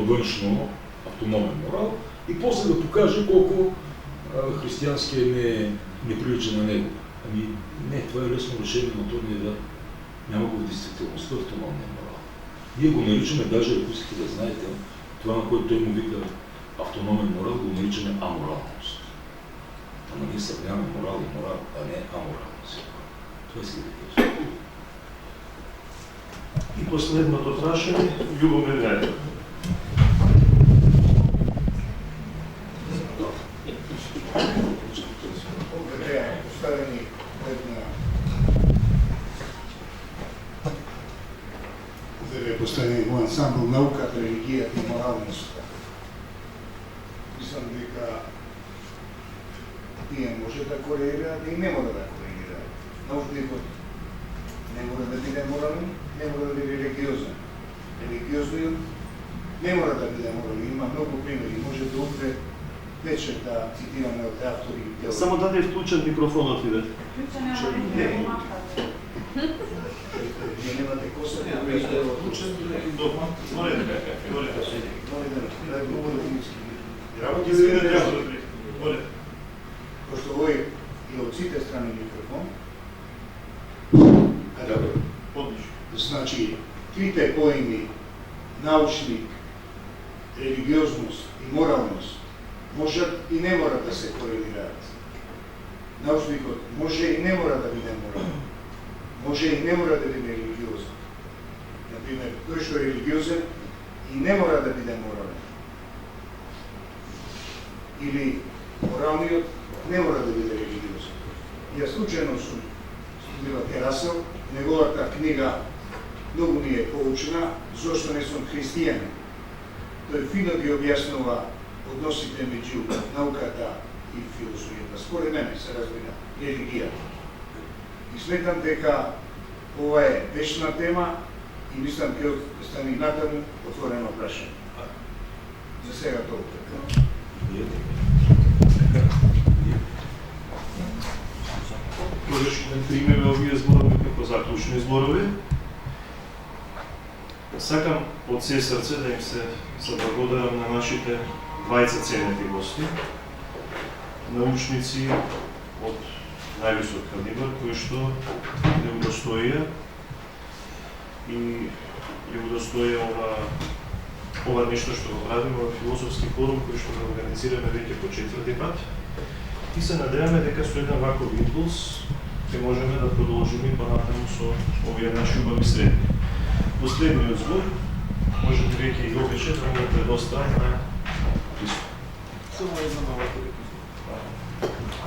външно автономен морал и после да покаже колко християнския не прилича на него. Не, това е лесно решение, но то няма го в действителността автономния морал. Ние го наричаме, даже ако искате да знаете, това, на което той му вика автономен морал, го наричаме аморалност. Ама ние сравняваме морал и морал, а не аморалност. Това иска да кажа. И последното прашање, Љубомир Гајдев. Ovdje je postavljeni поставени во ансамбл науката, религијата и моралноста. Мислам дека тие може да корелираат и не мора да корелираат. Научникот не мора да биде морален, не мора да биде религиозен. Религиозниот не мора да биде морален. Има многу примери. Може да утре вечер да цитираме од автори. Само даде вклучен микрофонот ви. Вие немате коса, не сте одлучен. Пошто овој е од сите страни микрофон. Значи, трите поими научник, религиозност и моралност можат и не мора да се корелираат. Научникот може и не мора да биде морален. Може и не мора да биде религиозен. Например, тој што е религиозен и не мора да биде морален. Или моралниот не мора да биде религиозен. Јас случајно сум студирал Терасел, неговата книга многу ми е поучена, зошто не сум христијанин. Тој фино ги објаснува односите меѓу науката и философијата. Според мене се разбира религијата. И сметам дека ова е вечна тема и мислам ќе стане натаму отворено прашање. За сега толку. Можеш да примеме овие зборови како заклучни зборови. Сакам од се срце да им се благодарам на нашите двајца ценети гости, научници од највисок калибар, кои што не удостоија и удостоија ова нешто што го правиме во философски форум, кој што го организираме веќе по 4-ти пат. И се надеваме дека со еден ваков импулс ќе можеме да продолжиме понатаму со овие наши убави средни. Последниот збор можете веќе и обиче да му предоставам на Христо. Само една мала корекција.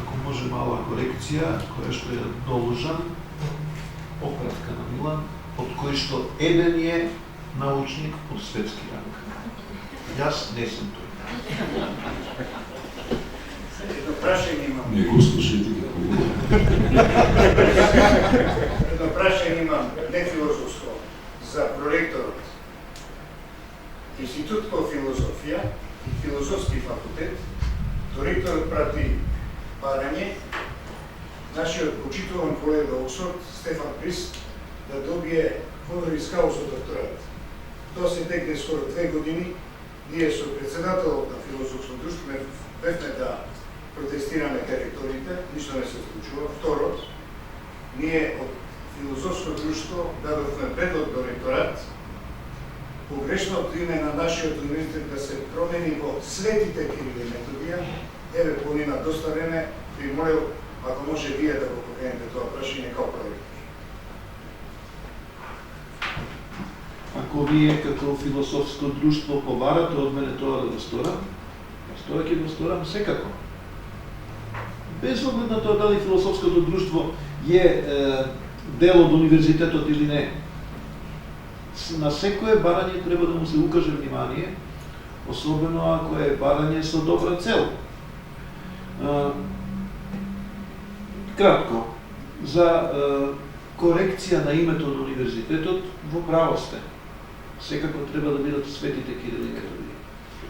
Ако може мала корекција, која што е должен, опратка на Милан, од кој што еден е научник од светски ранг. Јас не сум тој. Едно прашање имам. Не го слушайте како Едно прашање имам, не философско. Институт по филозофија и филозофски факултет, директорот прати барање нашиот почитуван колега Оксфорд Стефан Прист да добие honoris causa докторат. Тоа се текне скоро 2 години. Ние со председателот на филозофско друштво бевме да протестираме кај ректорите, ништо не се случува. Второ, ние од филозофско друштво дадовме предлог до ректорат погрешното име на нашиот универзитет да се промени во Светите Кирил и Методија. Еве, половина доста време, би молил, ако може вие да го покрените тоа прашање као проект. Ако вие како философско друштво побарате од мене тоа да го сторам, тоа ќе го сторам секако. Без оглед на тоа дали философското друштво е дел од универзитетот или не. На секое барање треба да му се укаже внимание, особено ако е барање со добра цел. Кратко, за корекција на името на универзитетот, во право сте. Секако треба да бидат Светите Кирил и Методија.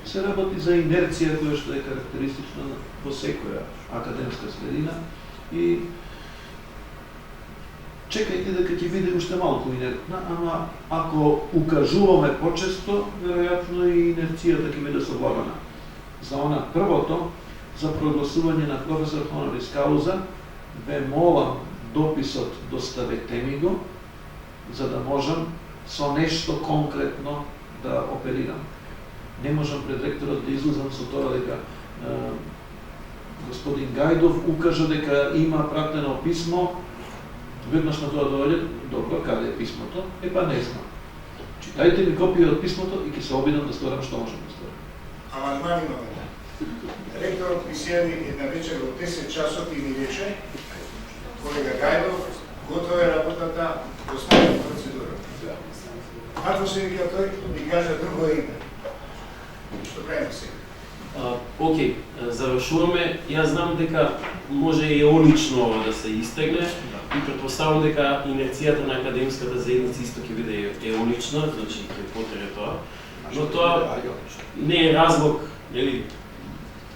Се работи за инерција која што е карактеристична во секоја академска средина и чекајте дека ќе биде уште малку инертна, ама ако укажуваме почесто, веројатно и инерцијата ќе биде совладана. За она првото, за прогласување на професор honoris causa, ве молам дописот доставете ми го, за да можам со нешто конкретно да оперирам. Не можам пред ректорот да излезам со тоа дека господин Гајдов укажа дека има пратено писмо, веднаш на тоа доаѓа, добро, каде е писмото? Па не знам. Читајте ми копија од писмото и ќе се обидам да сторам што можам да сторам. Амандман имаме. Ректорот ми се јави една вечер во 10 часот и ми рече, колега Гајдов, готова е работата, основна процедура. Ако се вика тој, ми кажа друго име. Што правиме сега? Океј, завршуваме. Јас знам дека може и еонично ова да се истегне и претпоставам дека инерцијата на академската заедница исто ќе биде еонична, значи ќе потребе тоа. Но тоа не е разлог, нели,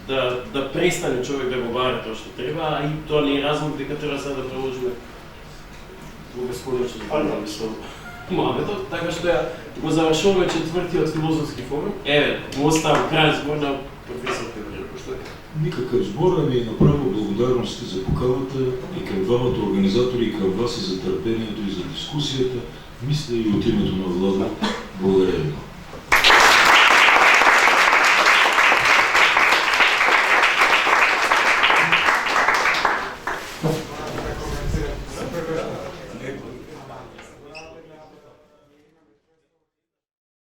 да престане човек да го бара тоа што треба, а и тоа не е разлог дека треба сега да продолжиме во бесконечно со Моабетот, така што ја го завршуваме четвртиот филозофски форум. Еве, му оставам крај збор на професор Певрил. Никакъв збор, ами направо благодарности за поканата и към двамата организатори, и към вас и за търпението и за дискусията. Мисля и от името на Влада. Благодаря ви.